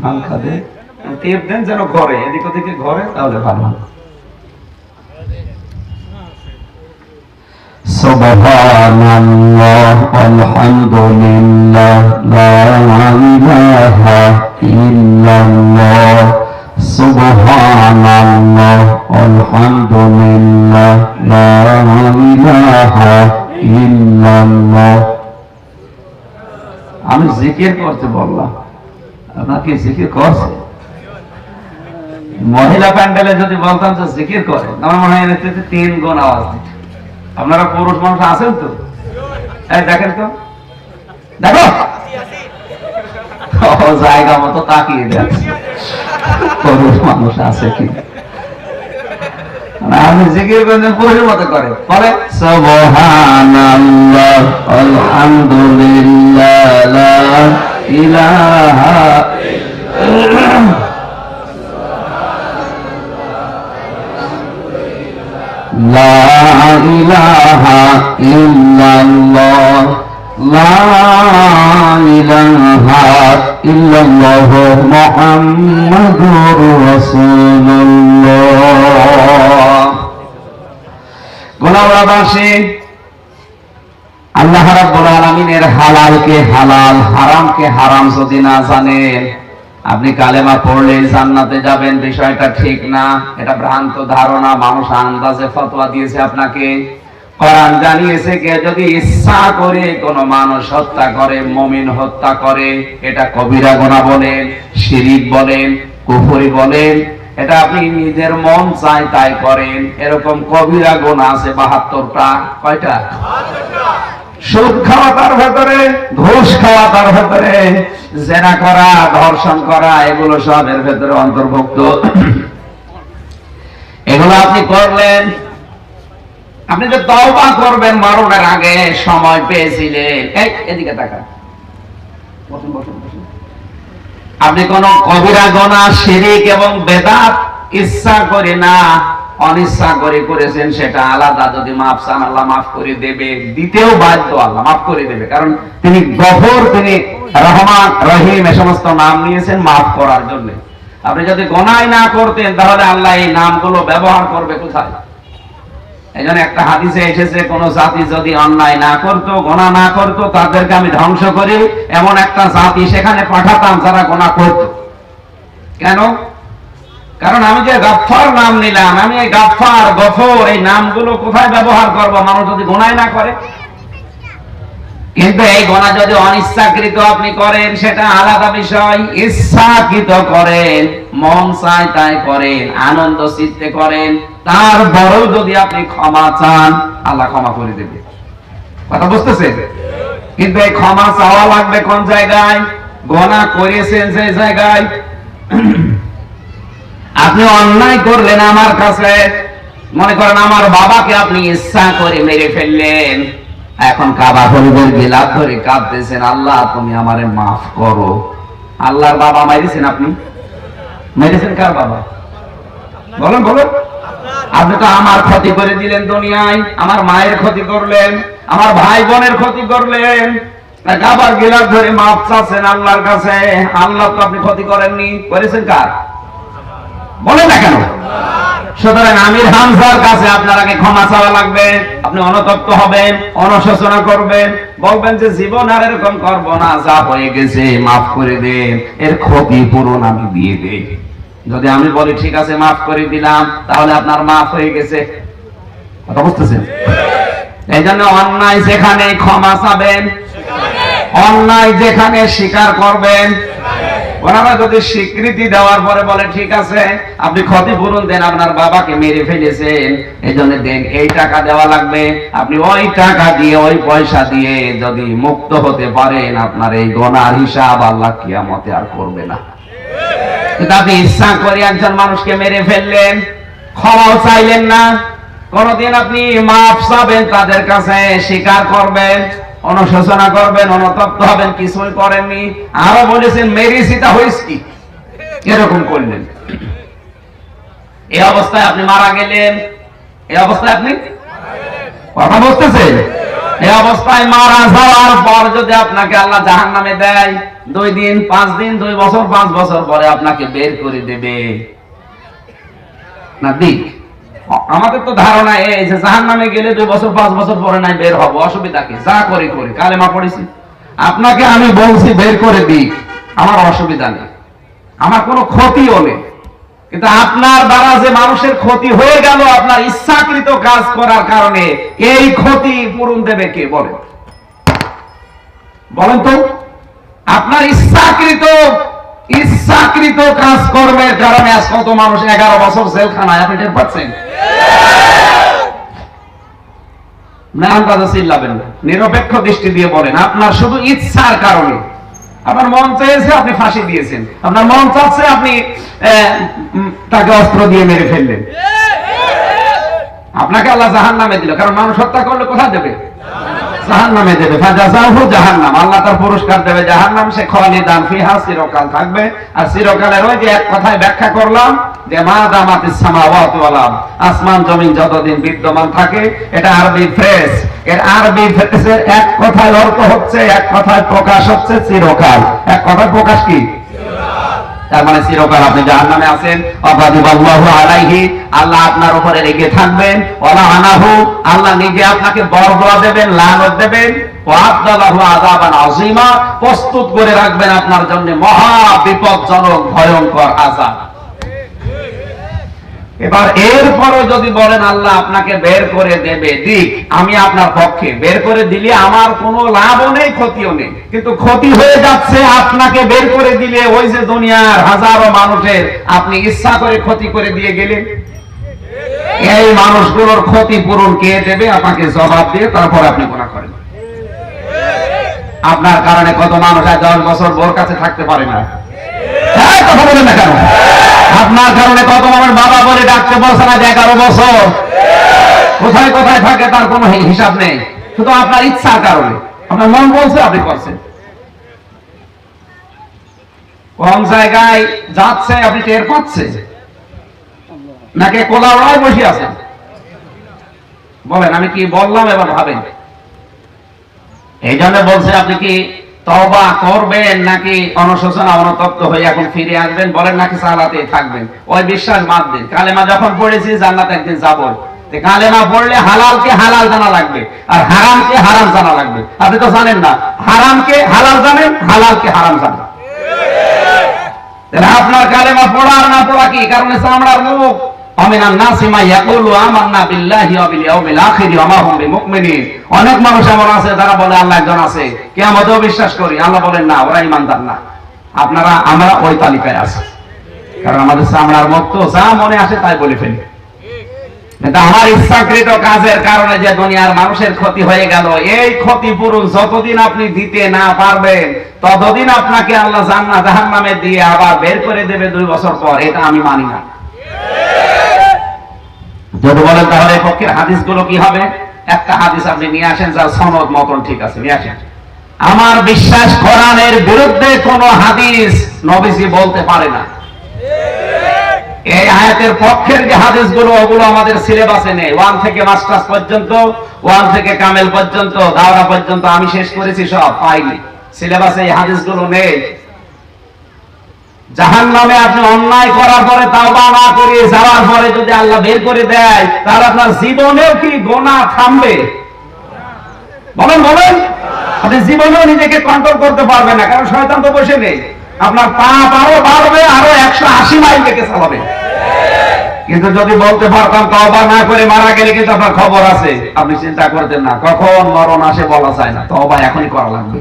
হালকা দেন, টেপ দেন যেন ঘরে, এদিক ওদিকে ঘরে, তাহলে ভালো। সুবহানাল্লাহ আলহামদুলিল্লাহ লা ইলাহা ইল্লাল্লাহ সুবহানাল্লাহ আলহামদুলিল্লাহ লা ইলাহা ইল্লাল্লাহ। আমি জিকির করতে বললাম, আপনাকে জিকির করছে? মহিলা প্যান্ডেলে যদি বলতাম যে জিকির করে, আমার মনে হয় 3 গুণ আওয়াজ দিত। আপনারা পুরুষ মানুষ আছেন তো? দেখেন তো, দেখো জায়গা মতো তাকিয়ে দেখছে পুরুষ মানুষ আছে কি। আমি জিকির করলে পুরুষের মতো করে, বলে সুবহানাল্লাহ আলহামদুলিল্লাহ লা ইলাহা লা ইলাহা ইল্লাল্লাহ লা ইলাহা ইল্লাল্লাহ মুহাম্মাদুর রাসূলুল্লাহ। গোলামবাসী, আল্লাহ রাব্বুল আলামিনের হালালকে হালাল, হারামকে হারাম যদি না জানেন, আপনি কালেমা পড়লে জান্নাতে যাবেন, বিষয়টা ঠিক না। এটা ভ্রান্ত ধারণা, মানুষ আন্দাজে ফতোয়া দিয়েছে আপনাকে। কোরআন জানিয়েছে কে যদি ইচ্ছা করে কোন মানুষ হত্যা করে, মুমিন হত্যা করে, এটা কবিরা গুনাহ বলেন, শিরক বলেন, কুফরি বলেন, এটা আপনি নিজের মন চায় তাই করেন, এরকম কবিরা গুনাহ আছে 72টা। কয়টা? 72টা। সুদ খাওয়া তার ভেতরে, ঘুষ খাওয়া তার ভেতরে, জেনা করা, ধর্ষণ করা, এগুলো সব এর ভেতরে অন্তর্ভুক্ত। এগুলো আপনি করলেন, আপনি যে তওবা করবেন মরণের আগে সময় পেয়েছিলেন, এদিকে তাকান, বসুন বসুন বসুন। আপনি কোন কবিরা গুনাহ, শিরক এবং বেদাত ইচ্ছা করে না, অনিচ্ছা করে করেছেন, সেটা আলাদা। যদি মাফ চান আল্লাহ মাফ করে দেবে, দিতেও বাধ্য, আল্লাহ মাফ করে দেবে, কারণ তিনি গফুর, তিনি রহমান, রহিম, এ সমস্ত নাম নিয়েছেন মাফ করার জন্য। আপনি যদি গুনাহ না করতেন তাহলে আল্লাহ এই নামগুলো ব্যবহার করবে কোথায়? এইজন্য একটা হাদিসে এসেছে, কোন জাতি যদি অন্যায় না করতো, গুনাহ না করতো, তাদেরকে আমি ধ্বংস করে এমন একটা জাতি সেখানে পাঠাতাম যারা গুনাহ করত। কেন? কারণ আমি যে গাফফার নাম নিলাম, আমি এই গাফফার, গফুর, এই নামগুলো কোথায় ব্যবহার করব মানুষ যদি গুনাহ না করে? কিন্তু এই গোনা যদি অনিচ্ছাকৃত আপনি করেন সেটা আলাদা বিষয়। ইচ্ছাকৃত করেন, মন চায় তাই করেন, আনন্দ চিত্তে করেন, তারপরেও যদি আপনি ক্ষমা চান আল্লাহ ক্ষমা করে দেবে। কথা বুঝতেছেন? কিন্তু এই ক্ষমা চাওয়া লাগবে কোন জায়গায়? গোনা করেছেন যে জায়গায়। আপনি অন্যায় করলেন আমার কাছে, মনে করেন আমার বাবাকে আপনি ইচ্ছা করে মেরে ফেললেন, এখন কাবা শরীফের গিলাফ ধরে কাঁদতেছেন, আল্লাহ তুমি আমারে মাফ করো। আল্লাহর বাবা মেরেছেন আপনি? মেরেছেন কার বাবা? বলেন বলেন। আপনি তো আমার ক্ষতি করে দিলেন দুনিয়ায়, আমার মায়ের ক্ষতি করলেন, আমার ভাই বোনের ক্ষতি করলেন, কাবার গিলাফ ধরে মাফ চাচ্ছেন আল্লাহর কাছে। আল্লাহ তো আপনি ক্ষতি করেননি, করেছেন কার? বলেন না কেন? সুতরাং আমির হামজার কাছে আপনার আগে ক্ষমা চাওয়া লাগবে। আপনি অনুতপ্ত হবেন, অনুশোচনা করবেন, বলবেন যে জীবন আর এরকম করবো না, যা হয়ে গেছে মাফ করে দেন, এর ক্ষতিপূরণ আমি দিয়ে দেই। যদি আমি বলি ঠিক আছে মাফ করে দিলাম, তাহলে আপনার মাফ হয়ে গেছে। কথা বুঝতেছেন? এই জন্য অন্যায় যেখানে ক্ষমা চাবেন, অন্যায় যেখানে স্বীকার করবেন। ওনারা যদি স্বীকৃতি দেওয়ার পরে বলে ঠিক আছে আপনি ক্ষতিপূরণ দেন, আপনার বাবাকে মেরে ফেলেছেন, এই জন্য দেন, এই টাকা দেওয়া লাগবে, আপনি ওই টাকা দিয়ে ওই পয়সা দিয়ে যদি মুক্ত হতে পারেন, আপনার এই গুনার হিসাব আল্লাহ কিয়ামতে আর করবে না। কিন্তু আপনি ইচ্ছা করে একজন মানুষকে মেরে ফেললেন, ক্ষমাও চাইলেন না, কোনদিন আপনি মাফ চাবেন তাদের কাছে, স্বীকার করবেন, অনুশোচনা করবেন, অনুতপ্ত হবেন, কিছুই করেননি, আরো বলেছেন মেরেছি তা হয়েছে কি, এরকম করলেন। এই অবস্থায় আপনি মারা গেলেন, এই অবস্থায় আপনি কথা বলতেছেন, এই অবস্থায় মারা যাওয়ার পর যদি আপনাকে আল্লাহ জাহান্নামে দেয়, 2 দিন 5 দিন 2 বছর 5 বছর পরে আপনাকে বের করে দেবে না? দিক আমাদের তো ধারণা এই যে জাহান্নামে গেলে 2 বছর 5 বছর পরে নাই বের হবো, অসুবিধা কি, যা করি করি, কালেমা পড়েছি, আপনাকে আমি বলছি বের করে দিই, আমার অসুবিধা নেই, আমার কোনো ক্ষতিও নেই। কিন্তু আপনার দ্বারা যে মানুষের ক্ষতি হয়ে গেল আপনার ইচ্ছাকৃত কাজ করার কারণে, এই ক্ষতি পূরণ দেবে কে? বলেন বলেন তো। আপনার ইচ্ছাকৃত কাজ কর্মের কারণে আজ কত মানুষ 11 বছর জেলখানায়, আপনি টের পাচ্ছেন? না আন্দাজে চিল্লাবেন না, নিরপেক্ষ দৃষ্টি দিয়ে বলেন। আপনার শুধু ইচ্ছার কারণে, আপনার মন চেয়েছে আপনি ফাঁসি দিয়েছেন, আপনার মন চাচ্ছে আপনি তাকে অস্ত্র দিয়ে মেরে ফেললেন, আপনাকে আল্লাহ জাহান্নামে দিল। কারণ মানুষ হত্যা করলে কোথায় দেবে? জাহান্নামে দেবে। ফাজাযাহু জাহান্নাম, আল্লাহ তার পুরস্কার দেবে জাহান্নাম, সে খালিদান ফিহা, চিরকাল থাকবে। আর চিরকালের ওই যে এক কথায় ব্যাখ্যা করলাম যে মা দামাতিস সামাওয়াতু ওয়াল আরদ, আসমান জমিন যতদিন বিদ্যমান থাকে, এটা আরবি ফ্রেজ। এর আরবি ফ্রেজের এক কথায় অর্থ হচ্ছে, এক কথায় প্রকাশ হচ্ছে চিরকাল। এক কথায় প্রকাশ কি? তার মানে চিরকাল আপনি জাহান্নামে আছেন। অগাদিবাল্লাহু আলাইহি, আল্লাহ আপনার উপরে রেগে থাকবেন। ওয়ালা আনাহু, আল্লাহ নিজে আপনাকে বরদোয়া দেবেন, লানত দেবেন। ওয়াদালাহু আযাবান আযীমা, প্রস্তুত করে রাখবেন আপনার জন্য মহা বিপজ্জনক ভয়ঙ্কর আযাব। এবার এরপরে যদি বলেন আল্লাহ আপনাকে বের করে দেবে, দিক, আমি আপনার পক্ষে, বের করে দিলে আমার কোনো লাভও নেই, ক্ষতিও নেই। কিন্তু ক্ষতি হয়ে যাচ্ছে আপনাকে বের করে দিলে, ওই যে দুনিয়ার হাজারো মানুষের আপনি ইচ্ছা করে ক্ষতি করে দিয়ে গেলেন, এই মানুষগুলোর ক্ষতিপূরণ কে দেবে? আপনাকে জবাব দিয়ে তারপর আপনি গুনাহ করেন। আপনার কারণে কত মানুষ 10 বছর বোর কাছে থাকতে পারে না, কথা বলেন না কেন? আপনার কারণে কত মানুষ বাবা বলে ডাকতে বলছে না 11 বছর, কোথায় কোথায় থাকে তার কোনো হিসাব নেই, শুধু আপনার ইচ্ছার কারণে। আপনার মন বলছে আপনি করছেন। কোন জায়গায় যাচ্ছে আপনি টের পাচ্ছেন নাকি কোলাওড়ায় বসে আছেন? বলেন আমি কি বললাম, এবার ভাবেন। এই জন্য বলছে আপনি কি তওবা করবেন নাকি অনুশোচনা অনুতপ্ত হয়ে এখন ফিরে আসবেন, বলেন নাকি সালাতে থাকবেন? ওই বিশ্বাস বাদ দিন। কালেমা যখন পড়েছি জান্নাতে একদিন যাব, কালেমা পড়লে হালালকে হালাল জানা লাগবে আর হারামকে হারাম জানা লাগবে। আপনি তো জানেন না, হারামকে হালাল জানেন, হালালকে হারাম জানেন। আপনার কালেমা পড়া আর না পড়া কি কারণে? চামড়ার মুখ, আমিনান নাসি মা ইয়াকুলু আমান্না বিল্লাহি ওয়া বিল ইয়াউমিল আখির ওয়া মা হুম বিমুমিনিন। অনেক মানুষ এমন আছে যারা বলে আল্লাহ একজন আছে, কিয়ামতেও বিশ্বাস করি। আল্লাহ বলেন না, ওরা ঈমানদার না। আমরা ওই তালিকায় আছি, কারণ আমাদের চামড়ার মতো যা মনে আসে তাই বলে ফেলি। কিন্তু আমার ইচ্ছাকৃত কাজের কারণে যে দুনিয়ার মানুষের ক্ষতি হয়ে গেল, এই ক্ষতিপূরণ যতদিন আপনি দিতে না পারবেন ততদিন আপনাকে আল্লাহ জান্নাত জাহান্নামে দিয়ে আবার বের করে দেবে 2 বছর পর। এটা আমি মানি না। যদি বলেন তাহলে এই পক্ষের হাদিসগুলো কি হবে, একটা হাদিস আপনি নিয়ে আসেন যার সনদ মতন ঠিক আছে, নিয়ে আসেন। আমার বিশ্বাস কোরআনের বিরুদ্ধে কোন হাদিস নবীজি বলতে পারে না। এই আয়াতের পক্ষের যে হাদিসগুলো ওগুলো আমাদের সিলেবাসে নেই। 1 থেকে মাস্টার্স পর্যন্ত, 1 থেকে কামেল পর্যন্ত, দাওরা পর্যন্ত আমি শেষ করেছি, সব পাইনি। সিলেবাসে এই হাদিসগুলো নেই। জাহান্নামে আপনি অন্যায় করার পরে তাওবা না করে যাওয়ার পরে যদি আল্লাহ বের করে দেয়, তাহলে আপনার জীবনেও কি গুনাহ থামবে? বলেন বলেন। আপনি জীবনেও নিজেকে কন্ট্রোল করতে পারবেন না, কারণ শয়তান তো বসে নেই। আপনার পাপ আরো বাড়বে, আরো 180 মাইল থেকে চালাবে। কিন্তু যদি বলতে পারতাম তওবা না করে মারা গেলে কিন্তু আপনার খবর আছে, আপনি চিন্তা করতেন না। কখন মরণ আসে বলা যায় না, তওবা এখনই করা লাগবে।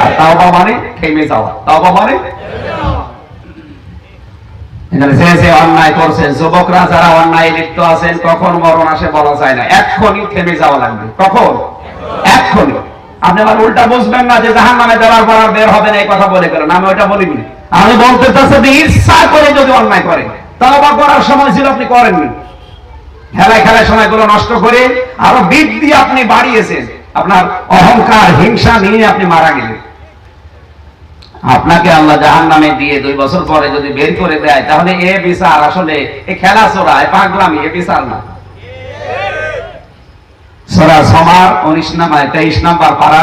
আর তওবা মানে থেমে যাওয়া, তওবা মানে যে অন্যায় করছেন, যুবকরা যারা অন্যায় লিপ্ত আছেন, কখন মরণ আসে বলা যায় না, এক্ষুনি থেমে যাওয়া লাগবে। কখন? এক্ষুনি। আপনি আবার উল্টা বুঝবেন না যে জাহান্নামে দেওয়ার পর আর বের হবে না, এই কথা বলে গেলেন। আমি ওইটা বলিনি। আমি বলতে চাচ্ছি যে ইচ্ছা করে যদি অন্যায় করে, তওবা করার সময় ছিল আপনি করেননি, খেলায় খেলায় সময়গুলো নষ্ট করে আরো বৃদ্ধি আপনি বাড়িয়েছেন, আপনার অহংকার হিংসা নিয়ে আপনি মারা গেলেন। আপনাকে আল্লাহ জাহান্নামে দিয়ে 2 বছর পরে যদি বের করে দেয়, তাহলে এ বিচার আসলে এ খেলা চোরা, এ পাগলামি, এ বিচার না। সূরা সমার 23 নাম্বার পারা,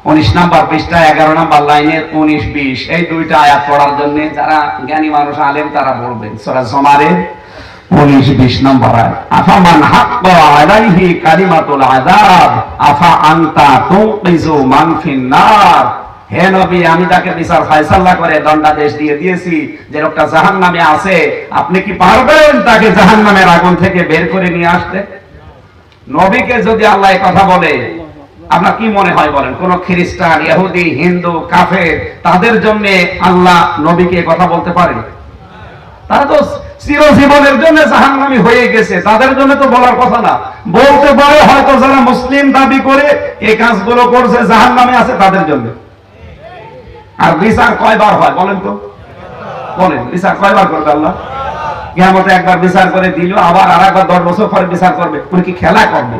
19 নাম্বার পৃষ্ঠা, 11 নাম্বার লাইনের 19-20 এই 2টা আয়াত পড়ার জন্য যারা জ্ঞানী মানুষ আলেম তারা বলবেন। সূরা সমারের 19-20 নাম্বার আয়াত। আফামান হাক্কা আলাইহি কালিমাতুল আযাব আফা আনতা তুনকিযু মান ফিন নার। হে নবী, আমি তাকে বিচার ফয়সালা করে দণ্ডাদেশ দিয়ে দিয়েছি যে লোকটা জাহান্নামে আছে, আপনি কি পারবেন তাকে জাহান্নামের আগুন থেকে বের করে নিয়ে আসতে? নবীকে যদি আল্লাহ এই কথা বলে, আপনার কি মনে হয় বলেন? কোন খ্রিস্টান, ইহুদি, হিন্দু, কাফের তাদের জন্য আল্লাহ নবীকে কথা বলতে পারে? তারা তো চিরজীবনের জন্য জাহান্নামী হয়ে গেছে, তাদের জন্য তো বলার কথা না। বলতে পারে হয়তো যারা মুসলিম দাবি করে এই কাজগুলো করছে, জাহান্নামে আছে, তাদের জন্য। আর বিচার কয়বার হয় বলেন তো? বলেন, বিচার কয়বার করবে আল্লাহ? কিয়ামতে একবার বিচার করে দিল, আবার আরেকবার 10 বছর পরে বিচার করবে। উনি কি খেলা করবে?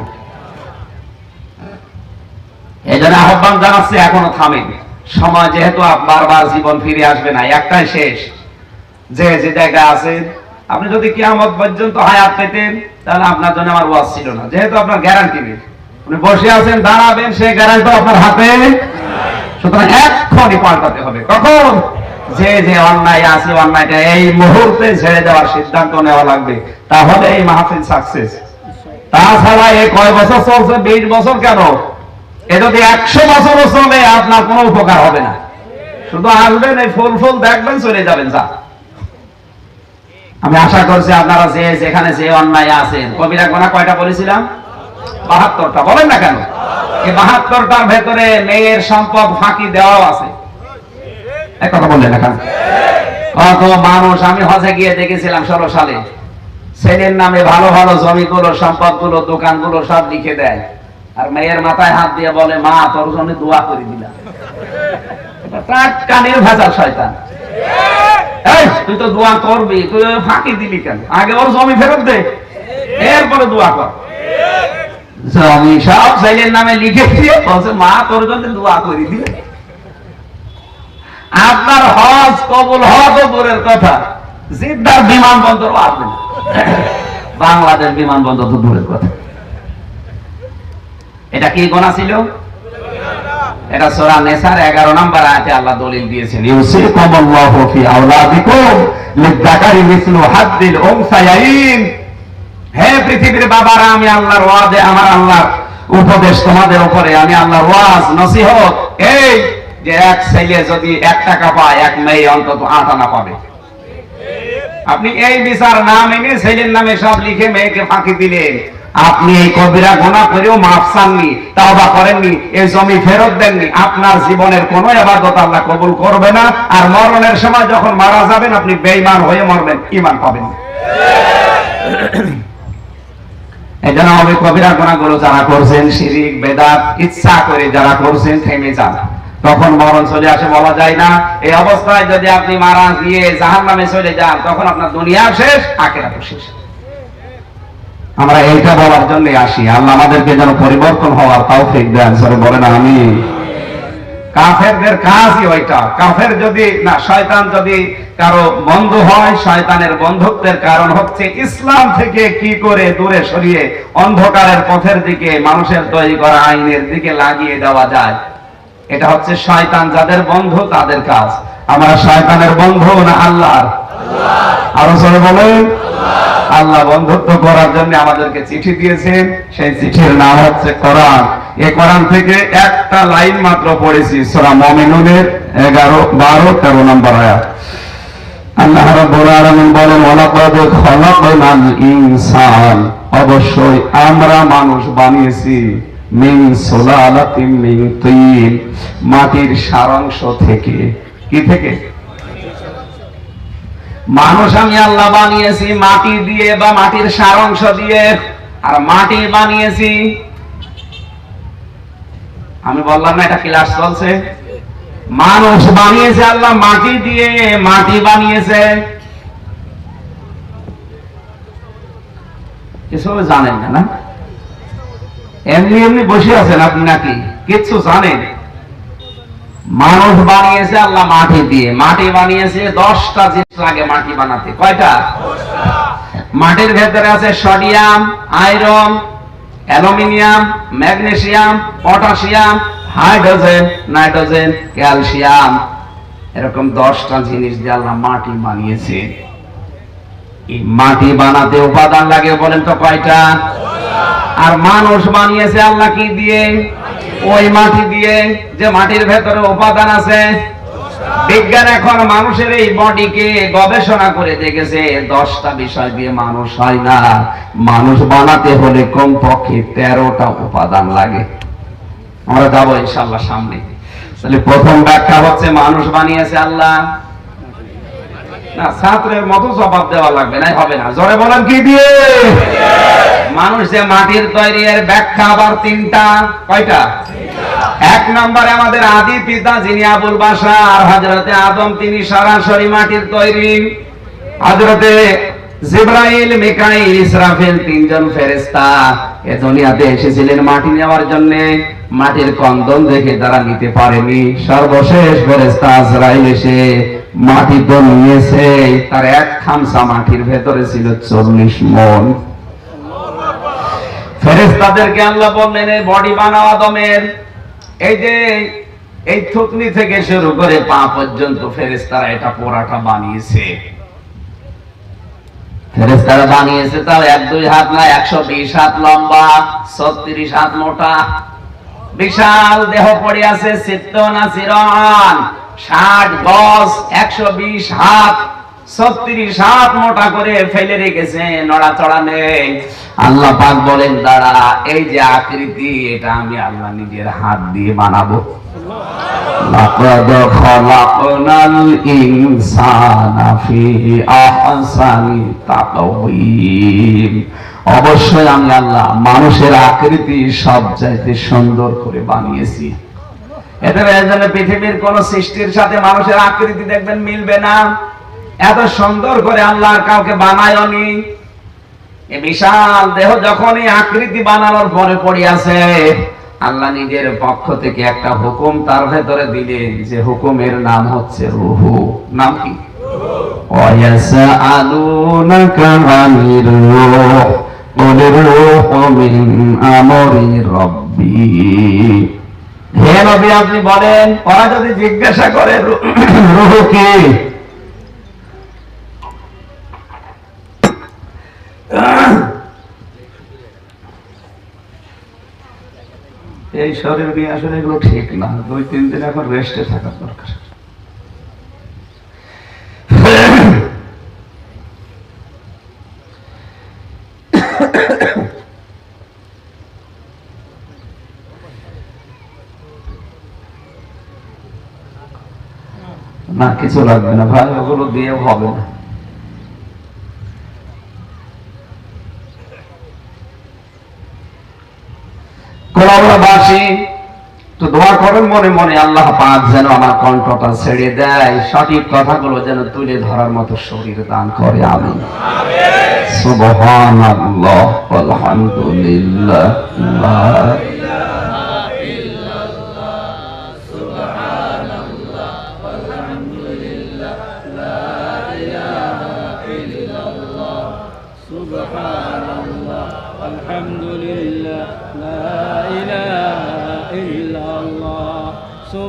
এই জন্য আহ্বান জানাচ্ছে, এখনো থামেনি। সময় যেহেতু বারবার জীবন ফিরে আসবে না, একটাই শেষ। যে যে জায়গায় আছেন, আপনি যদি কিয়ামত পর্যন্ত হায়াত পেতেন, তাহলে আপনার জন্য আমার ওয়াজ ছিল না। যেহেতু আপনার গ্যারান্টি নেই, আপনি বসে আছেন, দাঁড়াবেন, সেই গ্যারান্টি আপনার হাতে। সুতরাং এক্ষুনি পাল্টাতে হবে। কখন? যে যে অন্যায় আছে, অন্যায়টা এই মুহূর্তে ছেড়ে দেওয়ার সিদ্ধান্ত নেওয়া লাগবে, তাহলে এই মাহফিল সাকসেস। তাছাড়া এই কয় বছর চলছে, 20 বছর কেন, এ যদি 100 বছরও চলে, আপনার কোনো উপকার হবে না। শুধু আসবেন, এই ফুল ফুল দেখবেন, চলে যাবেন। যা আমি আশা করছি আপনারা যে যেখানে যে অন্যায় আছেন, কবিরা গোনা কয়টা বলেছিলাম? 72টা। বলেন না কেন? এই 72টার ভেতরে মেয়ের সম্পদ ফাঁকি দেওয়াও আছে। এক কথা বললেন না কেন? কত মানুষ, আমি হজে গিয়ে দেখেছিলাম 16 সালে, ছেলের নামে ভালো ভালো জমিগুলো, সম্পদগুলো, দোকানগুলো সব লিখে দেয়, আর মেয়ের মাথায় হাত দিয়ে বলে, মা তোর জন্য দোয়া করে দিলাম। এটা টাটকা নির্ভেজাল শয়তান। এই তুই তো দোয়া করবি, তুই ফাঁকি দিলি কেন? আগে ওর জমি ফেরত দে, এরপরে দোয়া কর। জমি সব ছেলের নামে লিখে দিয়ে বলছে, মা তোর জন্য দোয়া করে দিলে। আপনার হজ কবুল হওয়া তো দূরের কথা, জিদ্দার বিমানবন্দর আসবে না, বাংলাদেশ বিমানবন্দর তো দূরের কথা। এটা কি গোনা ছিল? এটা সূরা নিসার 11 নম্বর আয়াতে আল্লাহ দলিল দিয়েছেন, ইউসিকুমুল্লাহু ফি আওলাদিকুম লিযাকারি মিসলু হাদ্দিল উনসায়াইন। হে পৃথিবীর বাবারা, আমি আল্লাহর ওয়াদে, আমার আল্লাহর উপদেশ তোমাদের উপরে, আমি আল্লাহর ওয়াজ নসিহত, এই যে এক ছেলে যদি 1 টাকা পায়, এক মেয়ে অন্তত 8 আনা পাবে। আপনি এই বিচার না মেনে ছেলের নামে সব লিখে মেয়েকে ফাঁকি দিলেন, আপনি এই কবিরা গুনাহ করেও মাফ চাননি, তাওবা করেননি, এই জমি ফেরত দেননি, আপনার জীবনের কোনো ইবাদত আল্লাহ কবুল করবে না। আর মরণের সময় যখন মারা যাবেন আপনি বেঈমান হয়ে মরবেন, ঈমান পাবেন না। এই জন্য আমি কবিরা গুনাহগুলো যারা করছেন, শিরিক বেদাত ইচ্ছা করে যারা করছেন, থেমে যান। তখন মরণ চলে আসে, বলা যায় না। এই অবস্থায় যদি আপনি মারা গিয়ে জাহান্নামে চলে যান, তখন আপনার দুনিয়া শেষ, আখিরাতও শেষ। আমরা এইটা বলার জন্য আসি, আল্লাহ আমাদেরকে যেন পরিবর্তন হওয়ার তৌফিক দেন। সরে বলেন আমিন। কাফেরদের কাজই ওইটা। কাফের যদি না, শয়তান যদি কারো বন্ধু হয়, শয়তানের বন্ধুত্বের কারণ হচ্ছে ইসলাম থেকে কি করে দূরে সরিয়ে অন্ধকারের পথের দিকে, মানুষের তৈরি করা আইনের দিকে লাগিয়ে দেওয়া যায়। এটা হচ্ছে শয়তান যাদের বন্ধু তাদের কাজ। আমরা শয়তানের বন্ধু না আল্লাহর? আরো সরে বলেন আল্লাহ বন্ধুত্ব করার জন্য আমাদেরকে চিঠি দিয়েছেন, সেই চিঠির নাম হচ্ছে কোরআন। এই কোরআন থেকে একটা লাইন মাত্র পড়েছি, সূরা মুমিনুনের 11, 12, 13 নম্বর আয়াত। আল্লাহ রাব্বুল আলামিন বলেন, ওয়ালাকাদ খালাকনাল ইনসান, অবশ্যই আমরা মানুষ বানিয়েছি, মিন সুলালাতিন মিন তিন, মাটির সারাংশ থেকে। কি থেকে? মানুষ আমি আল্লাহ বানিয়েছি মাটি দিয়ে বা মাটির সারাংশ দিয়ে। আর মাটি বানিয়েছি, আমি বললাম না এটা ক্লাস চলছে, মানুষ বানিয়েছে আল্লাহ মাটি দিয়ে, মাটি বানিয়েছে। কিছু জানেন না, না এমনি এমনি বসে আছেন আপনি নাকি কিছু জানেন? মানুষ বানিয়েছে আল্লাহ মাটি দিয়ে। মাটি বানিয়েছে 10টা জিনিস লাগে মাটি বানাতে। কয়টা? মাটির ভেতরে আছে sodium, iron, aluminium, magnesium, potassium, hydrogen, nitrogen, calcium, এরকম 10টা জিনিস দিয়ে আল্লাহ মাটি বানিয়েছে। এই মাটি বানাতে উপাদান লাগে বলেন তো কয়টা? আর মানুষ বানিয়েছে আল্লাহ কি দিয়ে? ওই মাটি দিয়ে, যে মাটির ভেতরে উপাদান আছে। বিজ্ঞান এখন মানুষের এই বডিকে গবেষণা করে দেখেছে 10টা বিষয় দিয়ে মানুষ হয় না, মানুষ বানাতে হলে কমপক্ষে 13টা উপাদান লাগে। আমরা যাবো ইনশাআল্লাহ সামনে। তাহলে প্রথম ব্যাখ্যা হচ্ছে মানুষ বানিয়েছে আল্লাহ। না, ছাত্রের মতো জবাব দেওয়া লাগবে না, হবে না। জোরে বলেন কি দিয়ে? মানুষ যে মাটির তৈরি, এর ব্যাখ্যা আবার 3টা। কয়টা? 1 নম্বরে আমাদের আদি পিতা যিনি আবুল বাশার হযরতে আদম, তিনি সরাসরি মাটির তৈরি। হযরতে জিবরাইল, মিকাইল, ইসরাফিল 3 জন ফেরেশতা এ দুনিয়াতে এসেছিলেন মাটি নেওয়ার জন্য। মাটির কন্দন দেখে তারা নিতে পারেনি। সর্বশেষ ফেরেশতা আজরাইল এসে মাটি তো নিয়েছে, তার এক খামসা মাটির ভেতরে ছিল 40 মণ। ফেরেশতাদেরকে আল্লাহ বললেন, এই বডি বানাও আদমের, এই যে এই থুতনি থেকে শুরু করে পা পর্যন্ত ফেরেশতারা এটা পোড়াটা বানিয়েছে। ফেরেশতারা বানিয়েছে তাও 1-2 হাত না, 120 হাত লম্বা, 36 হাত মোটা, বিশাল দেহ পড়ে আছে। সিত্তনা সিরান, 60 গজ, 120 হাত, 36 হাত মোটা করে ফেলে রেখেছে, নড়াচড়া নেই। আল্লাহ পাক বলেন, দাঁড়া, এই যে আকৃতি, এটা আমি আল্লাহ নিজের হাত দিয়ে বানাবো। লাকাদ খালাকনাল ইনসানা ফি আহসানি তাকওয়িম, অবশ্যই আমি আল্লাহ মানুষের আকৃতি সবচাইতে সুন্দর করে বানিয়েছি। এতে পৃথিবীর কোন সৃষ্টির সাথে মানুষের আকৃতি দেখবেন মিলবে না। এত সুন্দর করে আল্লাহ কাউকে বানায়নি। এই বিশাল দেহ যখনই আকৃতি বানানোর পরে পড়ে আছে, আল্লাহ নিজের পক্ষ থেকে একটা হুকুম তার ভেতরে দিলেন, যে হুকুমের নাম হচ্ছে রূহ। নাম কি? ওয়ায়াসআলুনাকা আনির রূহ কুল রূহু মিন আমরি রাব্বি। হে নবী, আপনি বলেন, ওরা যদি জিজ্ঞাসা করে রূহ কি, এই শরীর নিয়ে আসলে এগুলো ঠিক না। 2-3 দিন এখন রেস্টে থাকার দরকার। না কিছু লাগবে না ভাই, ওগুলো দিয়ে হবে না। কলাবাসী তো দোয়া করেন মনে মনে, আল্লাহ পাক যেন আমার কণ্ঠটা ছেড়ে দেয়, সঠিক কথাগুলো যেন তুলে ধরার মতো শরীর দান করে। আমিন। সুবহানাল্লাহ আলহামদুলিল্লাহ লা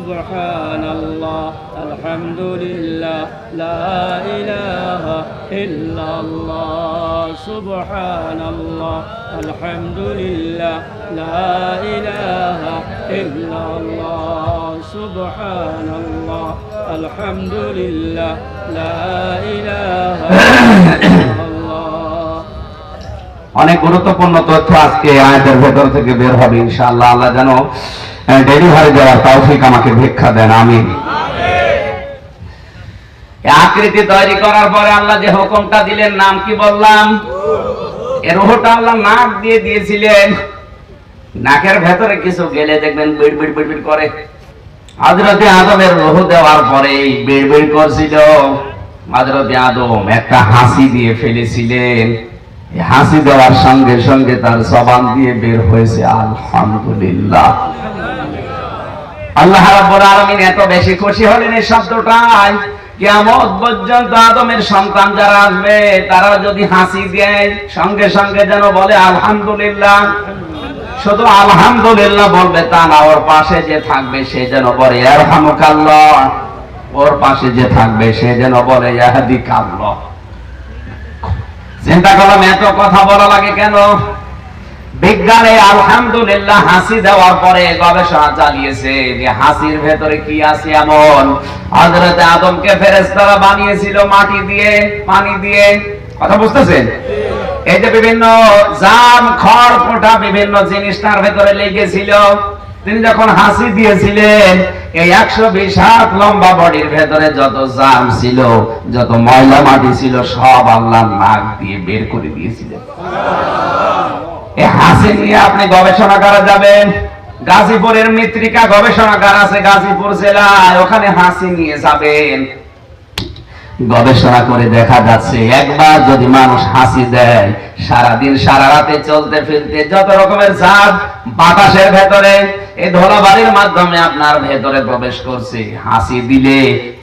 Subhanallah, alhamdulillah, la ilaha illallah. Subhanallah, alhamdulillah, la ilaha illallah. Subhanallah, alhamdulillah, la ilaha illallah. অনেক গুরুত্বপূর্ণ তথ্য আজকে আয়াতের ভেতর থেকে বের হবে ইনশাআল্লাহ। আল্লাহ যেন ডেলিভারি দেওয়ার তৌফিক আমাকে ভিক্ষা দেন। আমিন। আকৃতি তৈরি করার পরে আল্লাহ যে হুকুমটা দিলেন, নাম কি বললাম? এর রূহটা আল্লাহ নাক দিয়ে দিয়েছিলেন। নাকের ভেতরে কিছু গেলে দেখবেন বিড় বিড় বিড় বিড় করে। হযরতে আদমের রূহ দেওয়ার পরে বিড় বিড় করছিল। হযরতে আদম একটা হাসি দিয়ে ফেলেছিলেন। এই হাসি দেওয়ার সঙ্গে সঙ্গে তার জবান দিয়ে বের হয়েছে আলহামদুলিল্লাহ। আল্লাহ রাব্বুল আলামিন এত বেশি খুশি হলেন এই শব্দটায়, কিয়ামত পর্যন্ত আদমের সন্তান যারা আসবে তারা যদি হাসি দেয় সঙ্গে সঙ্গে যেন বলে আলহামদুলিল্লাহ। শুধু আলহামদুলিল্লাহ বলবে তা না, ওর পাশে যে থাকবে সে যেন বলে ইয়ারহামুকাল্লাহ। ওর পাশে যে থাকবে সে যেন বলে ইয়াহদিকাল্লাহ। চিন্তা করলাম এত কথা বলা লাগে কেন? বিজ্ঞানে আলহামদুলিল্লাহ হাসি দেওয়ার পরে গবেষণা চালিয়েছে যে হাসির ভেতরে কি আছে এমন। হযরতে আদমকে ফেরেশতারা বানিয়েছিল মাটি দিয়ে, পানি দিয়ে। কথা বুঝতেছেন? এই যে বিভিন্ন জাম খড় ফোটা বিভিন্ন জিনিস তার ভেতরে লেগেছিল, তিনি যখন হাসি দিয়েছিলেন এই 120 হাত লম্বা বডির ভেতরে যত জাম ছিল, যত ময়লা মাটি ছিল সব আল্লাহ নাক দিয়ে বের করে দিয়েছিলেন। এই হাসি নিয়ে আপনি গবেষণা করা যাবেন। গাজীপুরের মৃত্তিকা গবেষণাগার আছে গাজীপুর জেলায়, ওখানে হাসি নিয়ে যাবেন। গবেষণা করে দেখা যাচ্ছে একবার যদি মানুষ হাসি দেয়, সারাদিন সারা রাতে চলতে ফিরতে যত রকমের চাপ বাতাসের ভেতরে এই ধুলাবালির মাধ্যমে আপনার ভেতরে প্রবেশ করছে, হাসি দিলে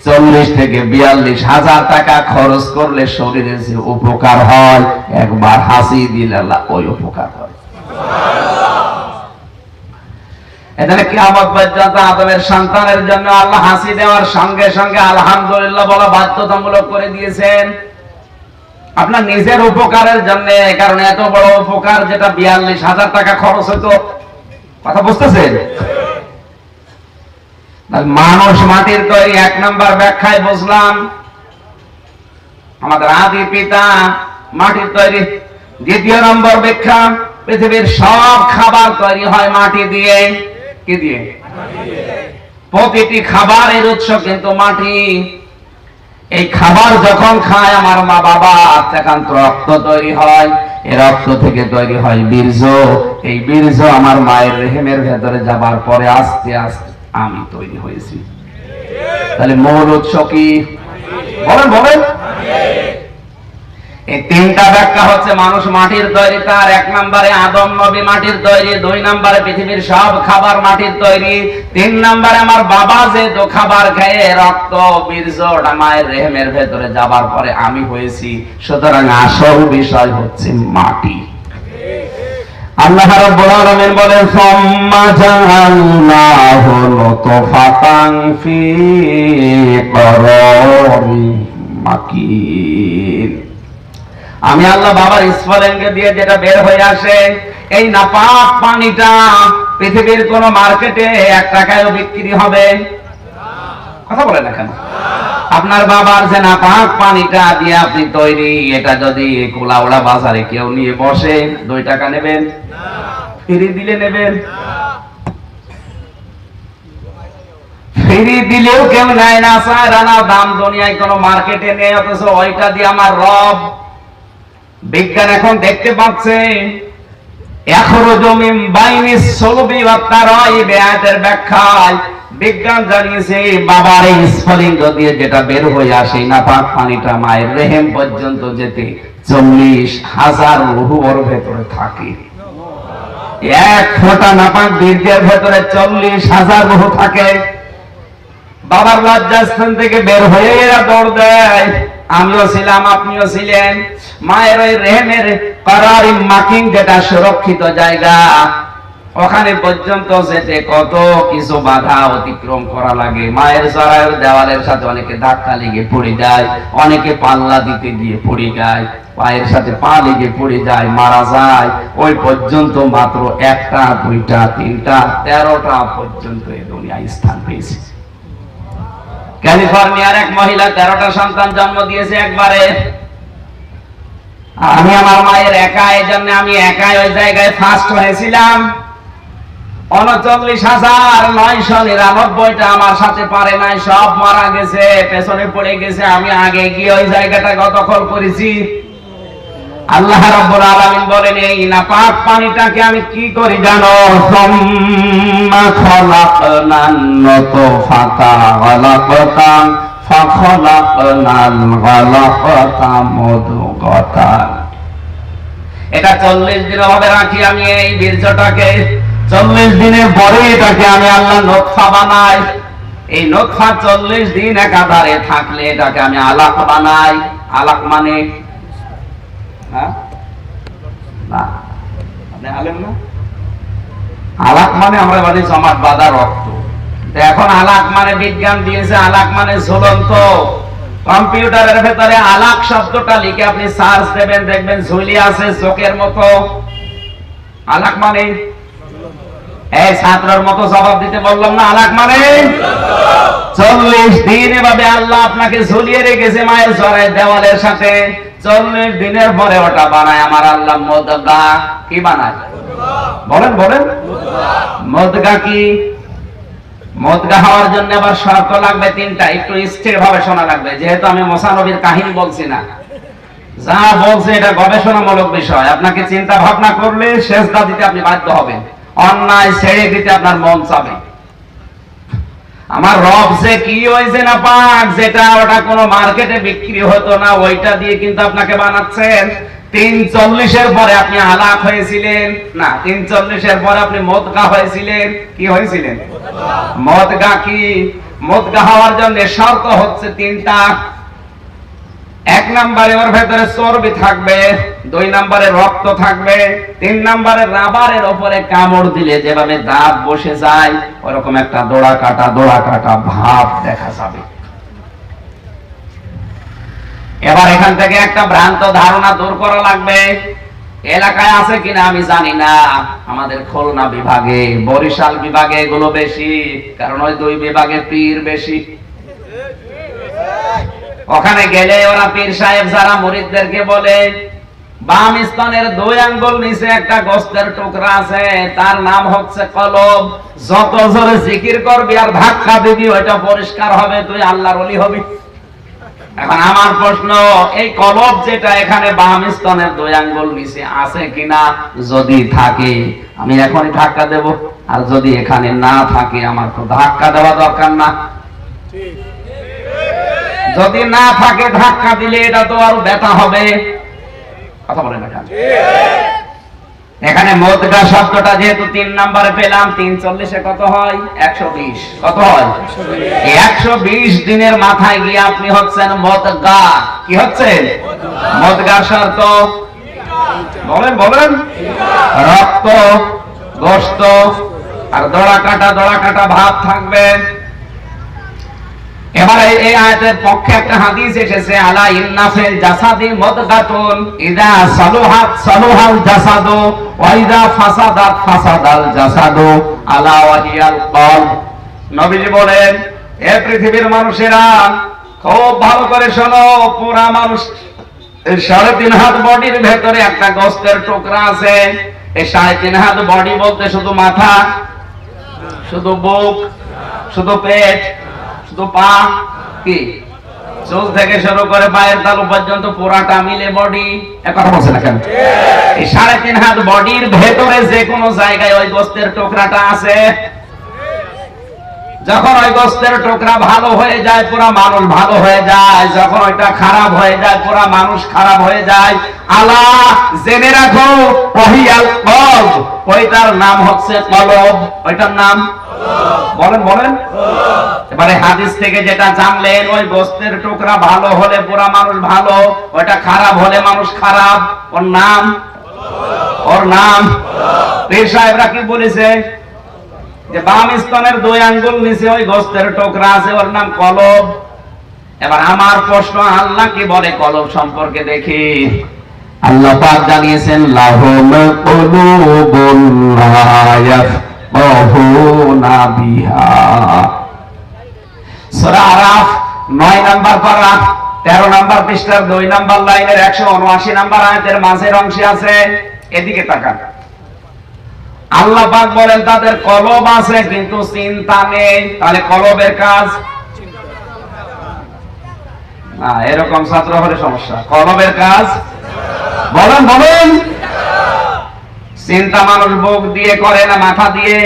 40 থেকে 42 হাজার টাকা খরচ করলে শরীরে যে উপকার হয়, একবার হাসি দিলে ওই উপকার হয়। এখানে কিয়ামত পর্যন্ত আদমের সন্তানের জন্য আল্লাহ হাসি দেওয়ার সঙ্গে সঙ্গে আলহামদুলিল্লাহ বলা বাধ্যতামূলক করে দিয়েছেন আপনার নিজের উপকারের জন্য। কারণ এত বড় উপকার যেটা 42 হাজার টাকা খরচ হতো। কথা বুঝতেছেন? মানুষ মাটির তৈরি, 1 নম্বর ব্যাখ্যায় বুঝলাম আমাদের আদি পিতা মাটির তৈরি। 2 নম্বর ব্যাখ্যা, পৃথিবীর সব খাবার তৈরি হয় মাটি দিয়ে। কি দিয়ে? প্রতিটি খাবারের উৎস কিন্তু মাটি। এই খাবার যখন খায় আমার মা বাবা, তখন রক্ত তৈরি হয়। এই রক্ত থেকে তৈরি হয় বীর্য। এই বীর্য আমার মায়ের রেহেমের ভেতরে যাবার পরে আস্তে আস্তে আমি তৈরি হয়েছি। তাহলে মূল উৎস কি? বলেন বলেন। এই 3টা ব্যাখ্যা হচ্ছে মানুষ মাটির তৈরি। তার 1 নম্বরে আদম নবী মাটির তৈরি, 2 নম্বরে পৃথিবীর সব খাবার মাটির তৈরি, 3 নম্বরে আমার বাবা যে তো খাবার খেয়ে রক্ত বীর্যটা মায়ের রেহেমের ভেতরে যাবার পরে আমি হয়েছি। সুতরাং আসল বিষয় হচ্ছে মাটি। আল্লাহ রাব্বুল আলামিন বলেন সুম্মা জাআলনাহু নুতফাতান ফি করারিন মাকিন। আমি আল্লাহ বাবার স্ফলিঙ্গে দিয়ে যেটা বের হয়ে আসে, এই নাপাক পানিটা পৃথিবীর কোন মার্কেটে 1 টাকায়ও বিক্রি হবে? কথা বলে না কেন? আপনার বাবার যে নাপাক পানিটা দিয়ে আপনি তৈরি, এটা যদি কোলাউড়া বাজারে কেউ নিয়ে বসে 2 টাকা নেবেন? ফ্রি দিলে নেবেন? ফ্রি দিলেও কেউ নেয় না, চায় রানা দাম দুনিয়ায় কোনো মার্কেটে নেই, অথচ ওইটা দিয়ে আমার রব বিজ্ঞান এখন দেখতে পাচ্ছে ব্যাখ্যায় বিজ্ঞান জানিয়েছে বাবার এই স্ফলিঙ্গ দিয়ে যেটা বের হয়ে আসে নাপাক পানিটা মায়ের রেহেম পর্যন্ত যেতে 40,000 রুহ ওর ভেতরে থাকে। 1 ফোঁটা নাপাক বীর্যের ভেতরে 40,000 রুহ থাকে। বাবার লজ্জাস্থান থেকে বের হয়ে এরা দৌড় দেয়। আমিও ছিলাম, আপনিও ছিলেন। মায়ের ওই রেহেমের করারি মাকিং যেটা সুরক্ষিত জায়গা, ওখানে পর্যন্ত যেতে কত কিছু বাধা অতিক্রম করা লাগে। মায়ের জরায়ুর দেওয়ালের সাথে অনেকে ধাক্কা লেগে পড়ে যায়, অনেকে পাল্লা দিতে গিয়ে পড়ে যায়, পায়ের সাথে পা লেগে পড়ে যায়, মারা যায়। ওই পর্যন্ত মাত্র 1টা 2টা 3টা 13টা পর্যন্ত এই দুনিয়ায় স্থান পেয়েছে। ক্যালিফোর্নিয়ার এক মহিলা 13টা সন্তান জন্ম দিয়েছে একবারে। আমি আমার মায়ের একা, এই জন্য আমি একাই ওই জায়গায় ফার্স্ট হয়েছিলাম। 39,999টা আমার সাথে পারে নাই, সব মারা গেছে, পেছনে পড়ে গেছে। আমি আগে গিয়ে ওই জায়গাটা দখল করেছি। আল্লাহ রাব্বুল আলামিন বলেন এই নাপাক পানিটাকে আমি কি করি জানো? সুম্মা খলাকনান নুতফাতা গালাকাতান ফাখলাকনাল গালাকাতা মুদগাতান। এটা 40 দিন ভাবে রাখি আমি এই বীর্যটাকে। 40 দিনের পরে এটাকে আমি আল্লাহ নতফা বানাই। এই নতফা 40 দিন একাধারে থাকলে এটাকে আমি আলাক বানাই। আলাক মানে আলাক মানে আমরা বলি জমাট বাঁধা রক্ত। এখন আলাক মানে বিজ্ঞান দিয়েছে আলাক মানে ঝুলন্ত। কম্পিউটারের ভেতরে আলাক শব্দটা লিখে আপনি সার্চ দেবেন, দেখবেন ঝুলি আছে চোখের মতো। আলাক মানে এই ছাত্রের মতো জবাব দিতে বললাম না, আলাক মানে 40 দিন এভাবে আল্লাহ আপনাকে ঝুলিয়ে রেখেছে মায়ের জরায়ুর দেওয়ালের সাথে। 40 দিনের পরে ওটা বানায় আমার আল্লাহ মুদগা। কি বানায় বলেন বলেন? মুদগা কি? মুদগা হওয়ার জন্য আবার শর্ত লাগবে 3টা। একটু স্থির ভাবে শোনা লাগবে, যেহেতু আমি মুসা নবীর কাহিনী বলছি না, যা বলছে এটা গবেষণামূলক বিষয়। আপনাকে চিন্তা ভাবনা করলে সেজদা দিতে আপনি বাধ্য হবেন, অন্যায় ছেড়ে দিতে আপনার মন চাবে। আমার রব যে কি হয়েছে না পাক, যেটা ওটা কোনো মার্কেটে বিক্রি হতো না, ওইটা দিয়ে কিন্তু আপনাকে বানাচ্ছেন। 340-এর পরে আপনি আলাক হয়েছিলেন না, 340-এর পরে আপনি মুদগা হয়েছিলেন। কি হয়েছিলেন? মুদগা কি? মুদগা হওয়ার জন্য শর্ত হচ্ছে 3টা। 1 নম্বরে ওর ভেতরে চর্বি থাকবে, 2 নম্বরে রক্ত থাকবে, 3 নম্বরে রাবারের উপরে কামড় দিলে যেভাবে দাঁত বসে যায় ওরকম একটা দোড়া কাটা ভাব দেখা যাবে। এবার এখান থেকে একটা ভ্রান্ত ধারণা দূর করা লাগবে। এলাকায় আছে কিনা আমি জানি না, আমাদের খুলনা বিভাগে, বরিশাল বিভাগে এগুলো বেশি, কারণ ওই 2 বিভাগে পীর বেশি। ওখানে গেলে ওরা পীর সাহেব যারা মুরিদদেরকে বলে বাম স্তনের 2 আঙ্গুল নিচে একটা গোস্তের টুকরা আছে, তার নাম হচ্ছে কলব। যত জোরে জিকির করবি আর ধাক্কা দিবি ওইটা পরিষ্কার হবে, তুই আল্লাহর ওলি হবি। এখন আমার প্রশ্ন, এই কলব যেটা এখানে বাম স্তনের 2 আঙ্গুল নিচে আছে কিনা? যদি থাকে আমি এখনই ধাক্কা দেব, আর যদি এখানে না থাকে আমার তো ধাক্কা দেওয়া দরকার না। যদি না থাকে ধাক্কা দিলে এটা তো আরো ব্যথা হবে। কথা বলেন না? এখানে মুদগা শব্দটা যেহেতু 3 নম্বরে পেলাম, 340-এ কত হয়? 120। কত হয়? 120 দিনের মাথায় গিয়ে আপনি হচ্ছেন মুদগা। কি হচ্ছেন? মুদগার শর্ত বলেন বলেন? রক্ত, গোশত আর দড়া কাটা ভাব থাকবে। এবারে এই আয়াতের পক্ষে একটা হাদিস এসেছে, আলা ইন্না ফিল জাসাদি মুদগাতুন ইযা সালুহাত সালুহাল জাসাদু ওয়া ইযা ফাসাদাত ফাসাদাল জাসাদু আলা ওয়া হিয়াল কলব। নবীজি বলেন, হে পৃথিবীর মানুষেরা খুব ভালো করে শোনো, পুরা মানুষ 3.5 হাত বডির ভেতরে একটা গোস্তের টুকরা আছে। এই 3.5 হাত বডি বলতে শুধু মাথা, শুধু বুক, শুধু পেট, শুধু পা, কি চুল থেকে শুরু করে পায়ের তালু পর্যন্ত পুরাটা মিলে বডি। কথা বলছে না কেন? এই 3.5 হাত বডির ভেতরে যে কোনো জায়গায় ওই গোস্তের টুকরাটা আছে। যখন ওই গোস্তের টুকরা ভালো হয়ে যায় পুরা মানুষ ভালো হয়ে যায়, যখন ওইটা খারাপ হয়ে যায় পুরা মানুষ খারাপ হয়ে যায়। আল্লাহ জেনে রাখো, ওহিয়াল কলব, ওইটার নাম হচ্ছে কলব। ওইটার নাম বলেন বলেন। এবারে হাদিস থেকে যেটা জানলেন, ওই গোস্তের টুকরা ভালো হলে পুরা মানুষ ভালো, ওইটা খারাপ হলে মানুষ খারাপ। ওর নাম পীর সাহেবরা কি বলেছে যে বাম স্তনের 2 আঙ্গুল নিচে ওই গোস্তের টুকরা আছে, ওর নাম কলব। এবার আমার প্রশ্ন, আল্লাহ কি বলে কলব সম্পর্কে দেখি। আল্লাহ পাক জানিয়েছেন লাহুম কুলুবুন লা ইয়াফকাহুনা বিহা। সূরা আরাফ 9 নাম্বার পারা 13 নাম্বার পৃষ্ঠার 2 নাম্বার লাইনের 179 নাম্বার আয়াতের মাঝের অংশে আছে। এদিকে তাকান। আল্লাহ পাক বলেন তাদের কলব আছে কিন্তু চিন্তা নেই। তাহলে কলবের কাজ না, এরকম ছাত্র হলে সমস্যা। কলবের কাজ বলেন বলেন। চিন্তা মানুষ বুক দিয়ে করে না মাথা দিয়ে?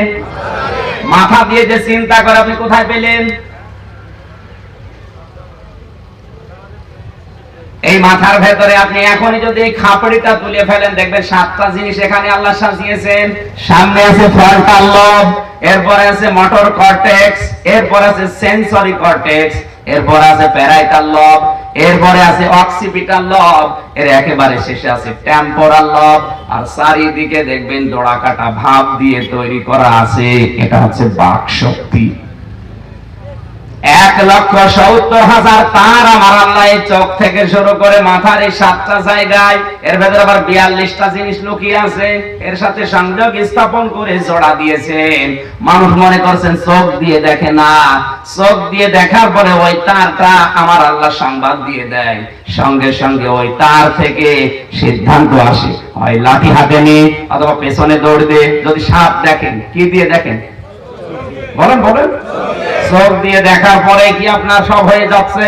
মাথা দিয়ে যে চিন্তা করে আপনি কোথায় পেলেন? এই মাথার ভেতরে আপনি এখনই যদি এই খাপড়িটা তুলে ফেলেন দেখবেন 7টা জিনিস এখানে আল্লাহ সাজিয়েছেন। সামনে আছে ফ্রন্টাল লব, এরপরে আছে মোটর কর্টেক্স, এরপর আছে সেন্সরি কর্টেক্স, এরপর আছে প্যারাইটাল লব, এরপরে আছে অক্সিপিটাল লব, এর একেবারে শেষে আছে টেম্পোরাল লব। আর চারিদিকে দেখবেন দড়া কাটা ভাব দিয়ে তৈরি করা আছে, এটা হচ্ছে বাক শক্তি। 1,70,000 তার আমার আল্লাহ এই চোখ থেকে শুরু করে মাথার এই 7টা জায়গায়, এর ভেতরে আবার 42টা জিনিস লুকিয়ে আছে, এর সাথে সংযোগ স্থাপন করে জোড়া দিয়েছেন। মানুষ মনে করছেন চোখ দিয়ে দেখে না, চোখ দিয়ে দেখার পরে ওই তারটা আমার আল্লাহ সংবাদ দিয়ে দেয়, সঙ্গে সঙ্গে ওই তার থেকে সিদ্ধান্ত আসে, হয় লাঠি হাতে নিয়ে অথবা পেছনে দৌড় দিয়ে। যদি সাপ দেখেন, কি দিয়ে দেখেন বলেন বলেন? চোখ দিয়ে দেখার পরে কি আপনার সব হয়ে যাচ্ছে?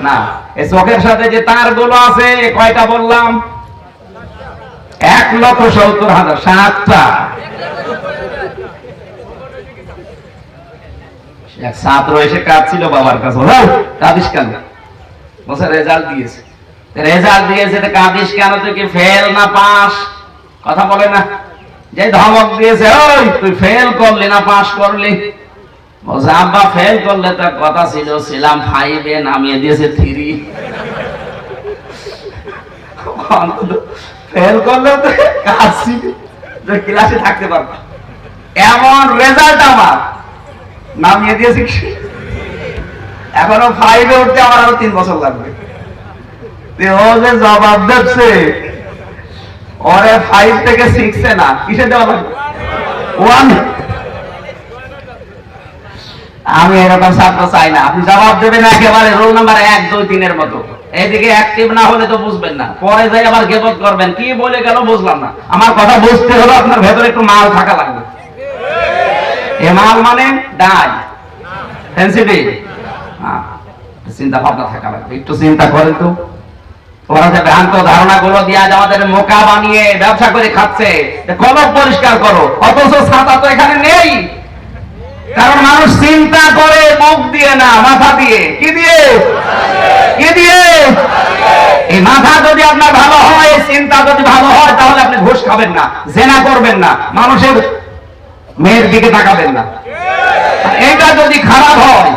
না, এই চোখের সাথে যে তারগুলো আছে কয়টা বললাম? 1,70,000, 7টা। এক ছাত্র এসে কাঁদছিল বাবার কাছে, কাঁদিস কেন? বলছে রেজাল্ট দিয়েছে। রেজাল্ট দিয়েছে কাঁদিস কেন? তুই কি ফেল না পাস? কথা বলে না, যে ধমক দিয়েছে, ওই তুই ফেল করলি না পাস করলি? বলছে আব্বা ফেল করলে তো কথা ছিল, ছিলাম 5-এ, নামিয়ে দিয়েছে 3। ফেল করলে তো কাজ ছিল, ক্লাসে থাকতে পারবো। এমন রেজাল্ট আমার, নামিয়ে দিয়েছে। এখনো 5-এ উঠতে আমার আরো 3 বছর লাগবে। ও যে জবাব দিচ্ছে, ওরে 5 থেকে 6-এ না, কিসে দেওয়া লাগবে? 1। আমি এরকম ছাত্র চাই না। আপনি জবাব দেবেন একেবারে রোল নাম্বার 1, 2, 3 এর মতো। এইদিকে অ্যাক্টিভ না হলে তো বুঝবেন না, পরে যাই আবার গেবত করবেন, কি বলে গেল বুঝলাম না। আমার কথা বুঝতে হলো আপনার ভেতরে একটু মাল থাকা লাগবে। এ মাল মানে ডাই সেনসিটিভ, চিন্তা ভাবনা থাকা লাগবে। একটু চিন্তা করেন তো, ওরা যে ভ্রান্ত ধারণা গুলো দিয়ে আজ আমাদের মোকা বানিয়ে ব্যবসা করে খাচ্ছে। কলব পরিষ্কার করো, অথচ ছাতা তো এখানে নেই। কারণ মানুষ চিন্তা করে মুখ দিয়ে না, মাথা দিয়ে। কি দিয়ে? কি দিয়ে? এই মাথা যদি আপনার ভালো হয়, চিন্তা যদি ভালো হয়, তাহলে আপনি ঘুষ খাবেন না, জেনা করবেন না, মানুষের মেয়ের দিকে তাকাবেন না। এটা যদি খারাপ হয়,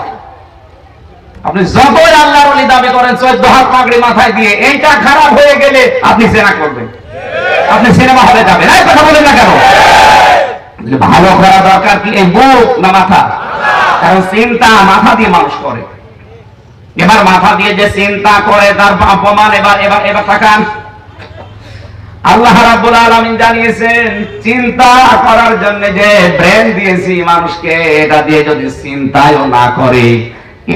আপনি যতই আল্লাহর ওলি দাবি করেন 14 হাত পাগড়ি মাথায় দিয়ে, এইটা খারাপ হয়ে গেলে আপনি জেনা করবেন, আপনি সিনেমা হলে যাবেন। এই কথা বলেন না কেন? ভালো করা দরকার কি এই বুক না মাথা? কারণ চিন্তা মাথা দিয়ে মানুষ করে। এবার মাথা দিয়ে যে চিন্তা করে তার অপমান। এবার এবার এবার তাকান, আল্লাহ রাব্বুল আলামিন জানিয়েছেন চিন্তা করার জন্য যে ব্রেন দিয়েছি মানুষকে, এটা দিয়ে যদি চিন্তাও না করে,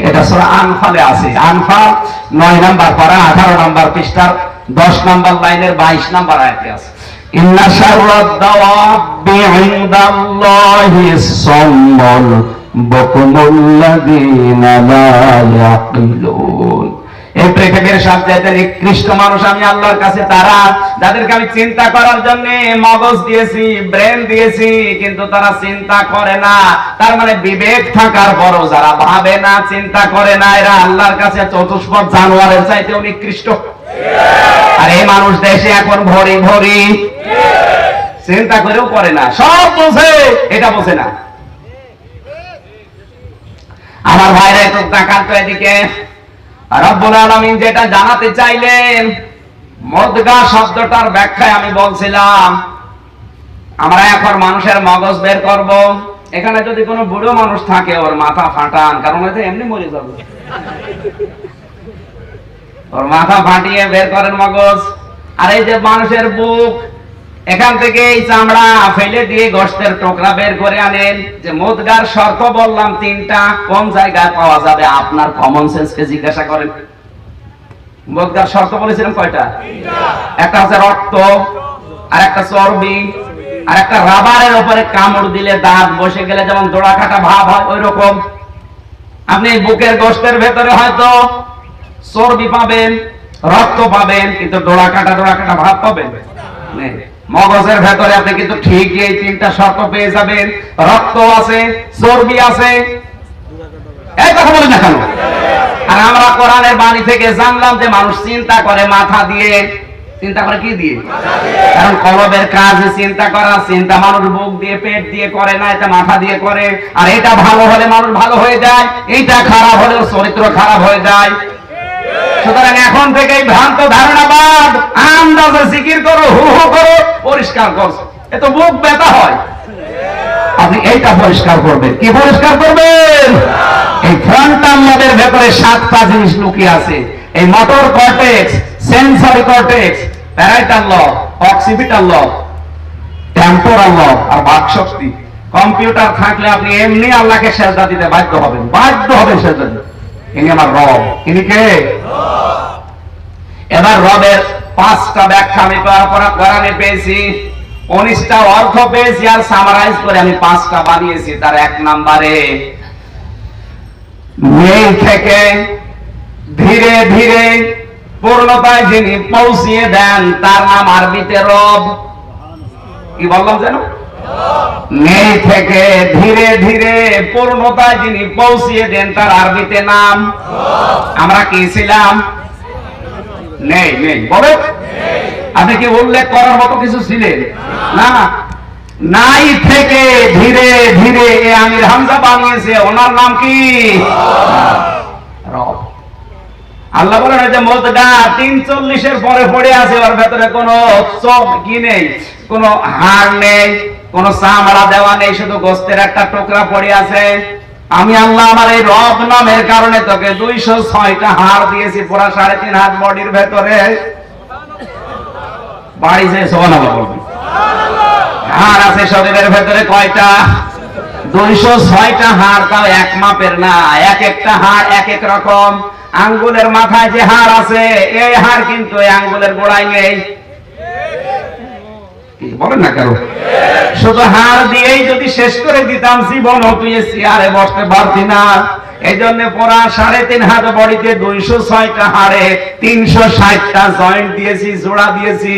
এটা সূরা আনফালে আছে। আনফাল 9 নাম্বার পারা 18 নাম্বার পৃষ্ঠার 10 নাম্বার লাইনের 22 নাম্বার আয়াতে আছে, ইন্না শাররাদ দাওয়াবি ইনদাল্লাহিস সাম্মুল বুকুমুল্লাযীনা লা ইয়াকিলুন। এই পৃথিবীর সবচেয়ে নিকৃষ্ট মানুষ আমি আল্লাহর কাছে তারা, যাদেরকে আমি চিন্তা করার জন্য মগজ দিয়েছি, ব্রেন দিয়েছি, কিন্তু তারা চিন্তা করে না। তার মানে বিবেক থাকার পরও যারা ভাবে না, চিন্তা করে না, এরা আল্লাহর কাছে চতুষ্পদ জানোয়ারের চাইতেও নিকৃষ্ট। আর এই মানুষ দেশে এখন ভরি ভরি, চিন্তা করেও করে না, সব বোঝে, এটা বোঝে না। আমার ভাইরা একটু তাকান তো এদিকে। রব্বুল আলামিন যেটা জানাতে চাইলেন, মুদগা শব্দটার ব্যাখ্যায় আমি বলছিলাম আমরা এখন মানুষের মগজ বের করব। এখানে যদি কোনো বুড়ো মানুষ থাকে ওর মাথা ফাটান, কারণ হয়তো এমনি মরে যাবে, ওর মাথা ফাটিয়ে বের করেন মগজ। আর এই যে মানুষের বুক, এখান থেকে এই চামড়া ফেলে দিয়ে গোশতের টুকরা বের করে আনেন। যে মুদগার শর্ত বললাম 3টা, কোন জায়গায় পাওয়া যাবে আপনার কমন সেন্সকে জিজ্ঞাসা করেন। মুদগার শর্ত বলেছিলাম কয়টা? 3টা। একটা হচ্ছে রক্ত, আর একটা চর্বি, আর একটা রাবারের উপরে কামড় দিলে দাঁত বসে গেলে যেমন জোড়া কাটা ভাব হয় ওই রকম। আপনি বুকের গোশতের ভেতরে হয়তো চর্বি পাবেন, রক্ত পাবেন, কিন্তু জোড়া কাটা ভাব পাবেন না। মগজের ভেতরে আপনি কিন্তু ঠিকই এই 3টা শর্ত পেয়ে যাবেন, রক্ত আছে, চর্বি আছে। এই কথা বলি না কেন? আর আমরা কোরআনের বাণী থেকে জানলাম যে মানুষ চিন্তা করে মাথা দিয়ে। চিন্তা করে কি দিয়ে? কারণ কলবের কাজ চিন্তা করা। চিন্তা মানুষ বুক দিয়ে, পেট দিয়ে করে না, এটা মাথা দিয়ে করে। আর এটা ভালো হলে মানুষ ভালো হয়ে যায়, এইটা খারাপ হলে চরিত্র খারাপ হয়ে যায়। সুতরাং এখন থেকে এই ভ্রান্ত ধারণাবাদ, আন্দাজে জিকির করো, হু হু করো, পরিষ্কার করো। এত বুক ব্যথা হয়। আপনি এইটা পরিষ্কার করবেন। কি পরিষ্কার করবেন? এই ফ্রন্টাল লবের ভেতরে 7টা জিনিস লুকিয়ে আছে। এই motor cortex, sensory cortex, parietal লব, অক্সিপিটাল লব, টেম্পোরাল লব আর বাকশক্তি। কম্পিউটার থাকলে আপনি এমনি আল্লাহকে সেজদা দিতে বাধ্য হবেন সেজদা দিতে। ইনি আমার রব। ইনি কে? এবার রবের 5টা ব্যাখ্যা আমি কোরআনে পেয়েছি, 19টা অর্থ পেয়েছি, আর সামারাইজ করে আমি 5টা বানিয়েছি। তার 1 নম্বরে, নেই থেকে ধীরে ধীরে পূর্ণতায় যিনি পৌঁছিয়ে দেন তার নাম আরবিতে রব। কি বললাম যেন? নেই থেকে ধীরে ধীরে পূর্ণতায় যিনি পৌঁছিয়ে দেন তার আরবিতে নাম। আমরা কি ছিলাম? নেই। বলে আপনি কি উল্লেখ করার মতো কিছু ছিলেন না? নাই থেকে ধীরে ধীরে আমির হামজা বানিয়েছে, ওনার নাম কি? রব। আল্লাহ বলেন যে মুদগা 340-এর পরে পড়ে আছে, ওর ভেতরে কোনো চোখ কি নেই, কোনো হাড় নেই, কোনো চামড়া দেওয়া নেই, শুধু গোশতের একটা টুকরা পড়ে আছে। আমি আল্লাহ আমার এই রব নামের কারণে তোকে 206টা হাড় দিয়েছি, পুরা 3.5 হাত বডির ভেতরে। বাড়ি যে সুবহানাল্লাহ বলবি। হাড় আছে শরীরের ভেতরে কয়টা? 206টা হাড়, তাও এক মাপের না, এক একটা হাড় এক এক রকম। আঙ্গুলের মাথায় যে হাড় আছে, এই হাড় কিন্তু এই আঙ্গুলের গোড়ায় নেই। বলেন না কেন? শুধু হাড় দিয়েই যদি শেষ করে দিতাম জীবন, তুই চেয়ারে বসতে পারতি না। এই জন্য পুরা 3.5 হাত বডিতে 206টা হাড়ে 360টা জয়েন্ট দিয়েছি, জোড়া দিয়েছি।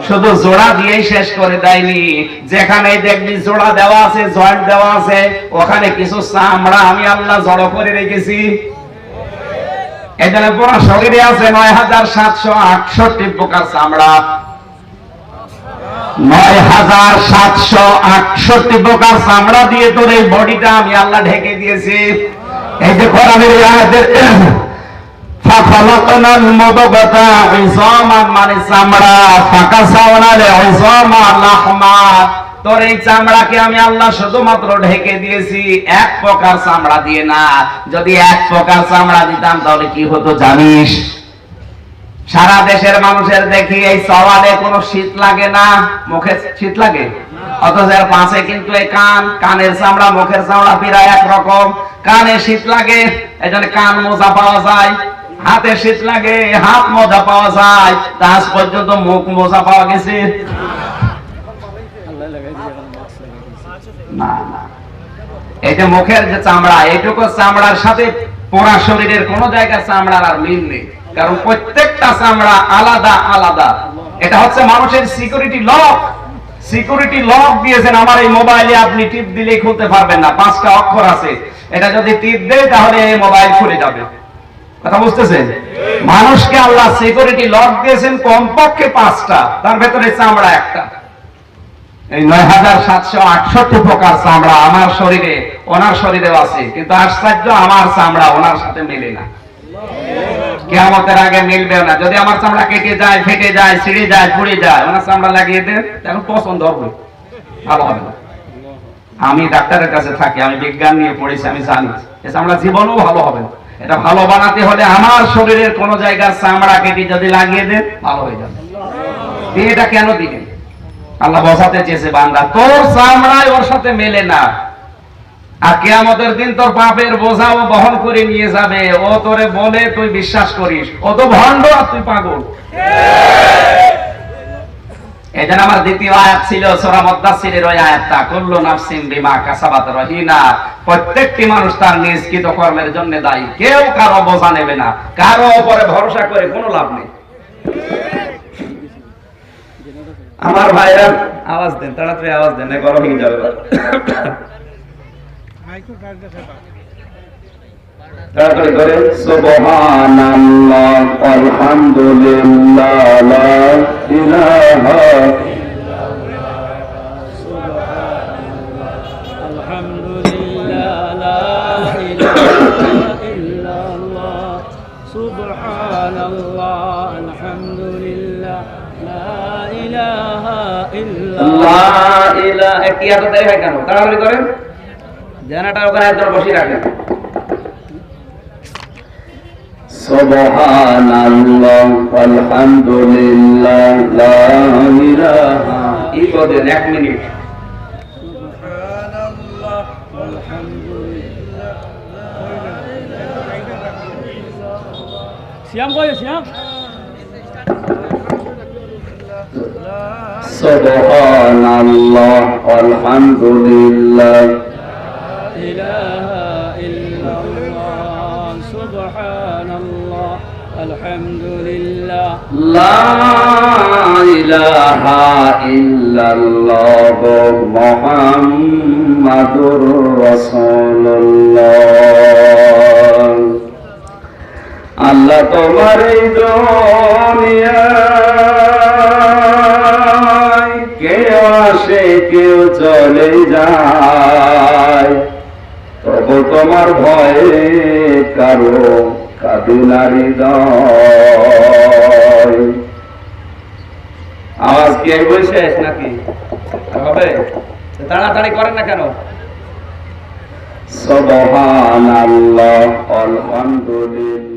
শুধু জোড়া দিয়েই শেষ করে দেয়নি, যেখানে দেখবি জোড়া দেওয়া আছে, জয়েন্ট দেওয়া আছে, ওখানে কিছু চামড়া আমি আল্লাহ জড়ো করে রেখেছি। এই জন্য পুরো শরীরে আছে 9768 প্রকার চামড়া। 9768 প্রকার চামড়া দিয়ে তোর এই বডিটা আমি আল্লাহ ঢেকে দিয়েছি। এই যে কোরআনের আয়াতের ফাখালাকনাল মুদগাতা ইযামান মানে চামড়া, ফাকাসাওনাল ইযামা লাহমা, তোর এই চামড়াকে আমি আল্লাহ শুধুমাত্র ঢেকে দিয়েছি, এক প্রকার চামড়া দিয়ে না। যদি এক প্রকার চামড়া দিতাম তাহলে কি হতো জানিস? সারা দেশের মানুষের দেখি এই সওয়ালে কোনো শীত লাগে না, মুখে শীত লাগে, অথচ এর পাশে কিন্তু এই কানের চামড়া মুখের চামড়া প্রায় একরকম। কানে শীত লাগে, এই জন্য কান মোজা পাওয়া যায়, হাতে শীত লাগে হাত মোজা পাওয়া যায়, তা আজ পর্যন্ত মুখ মোজা পাওয়া গেছে না। না, এই যে মুখের যে চামড়া, এইটুকু চামড়ার সাথে পুরা শরীরের কোন জায়গার চামড়ার আর মিল নেই, কারণ প্রত্যেকটা চামড়া আলাদা আলাদা। এটা হচ্ছে মানুষের সিকিউরিটি লক। সিকিউরিটি লক দিয়েছেন আমার এই মোবাইলে, আপনি টিপ দিলেই খুলতে পারবেন না। 5টা অক্ষর আছে, এটা যদি টিপ দেয় তাহলে এই মোবাইল খুলে যাবে। কথা বুঝতেছেন? মানুষকে আল্লাহ সিকিউরিটি লক দিয়েছেন কমপক্ষে 5টা, তার ভেতরে চামড়া একটা। এই ৯৭৬৮ প্রকার চামড়া আমার শরীরে, ওনার শরীরেও আছে, কিন্তু আশ্চর্য আমার চামড়া ওনার সাথে মেলে না, কিয়ামতের আগে মিলবেও না। যদি আমার চামড়া কেটে যায়, ফেটে যায়, ছিঁড়ে যায়, পুড়ে যায়, ওনার চামড়া লাগিয়ে দেন, এখন পছন্দ হবে, ভালো হবে না। আমি ডাক্তারের কাছে থাকি, আমি বিজ্ঞান নিয়ে পড়েছি, আমি জানি এই চামড়া জীবনেও ভালো হবে না। এটা ভালো বানাতে হলে আমার শরীরের কোন জায়গার চামড়া কেটে যদি লাগিয়ে দেন, ভালো হয়ে যাবে। এটা কেন দিলেন? আল্লাহ বোঝাতে চেয়েছে, বান্দা তোর চামড়ায় ওর সাথে মেলে না, আর কিয়ামতের দিন তোর পাপের বোঝাও বহন করে নিয়ে যাবে। ও তোরে বলে তুই বিশ্বাস করিস, ও তো ভণ্ড আর তুই পাগল। এই জন্য আমার দ্বিতীয় আয়াত ছিল সূরা মুদ্দাসসিরের ওই আয়াতটা, কুল্লু নাফসিন বিমা কাসাবাত রহিনা। প্রত্যেকটি মানুষ তার নিজ কৃত কর্মের জন্য দায়ী, কেউ কারো বোঝা নেবে না, কারো উপরে ভরসা করে কোনো লাভ নেই। আমার ভাইরা আওয়াজ দেন, তাড়াতাড়ি আওয়াজ দেন, গরম হয়ে যাবে। তাড়াতাড়ি করে সুবহানাল্লাহ আলহামদুলিল্লাহ লা ইলাহা আলহামদুলিল্লাহ লা ইলাহা ইল্লাল্লাহ সুবহানাল্লাহ আলহামদুলিল্লাহ লা ইলাহা ইল্লাল্লাহ। লা ইলাহা, কি এত দেরি হয় কেন? তাড়াতাড়ি করেন, জানাটা ওখানে একদম বসিয়ে রাখেন। সুবহানাল্লাহ আলহামদুলিল্লাহ লা ইলাহা, এই বলেন 1 মিনিট। সুবহানাল্লাহ আলহামদুলিল্লাহ। সিয়াম কই সিয়াম? সুবহানাল্লাহ আলহামদুলিল্লাহ ইলাহা ইল্লাল্লাহ সুবহানাল্লাহ আলহামদুলিল্লাহ লা ইলাহা ইল্লাল্লাহ মুহাম্মাদুর রাসূলুল্লাহ। আল্লাহ তোমার এই দুনিয়ায় কেউ আসে কেউ চলে যায়, তবু তোমার ভয়ে কারো কাঁদে না হৃদয়। আওয়াজ কি এই বই শেষ নাকি হবে? তাড়াতাড়ি করেন না কেন? সুবহানাল্লাহ আলহামদুলিল্লাহ।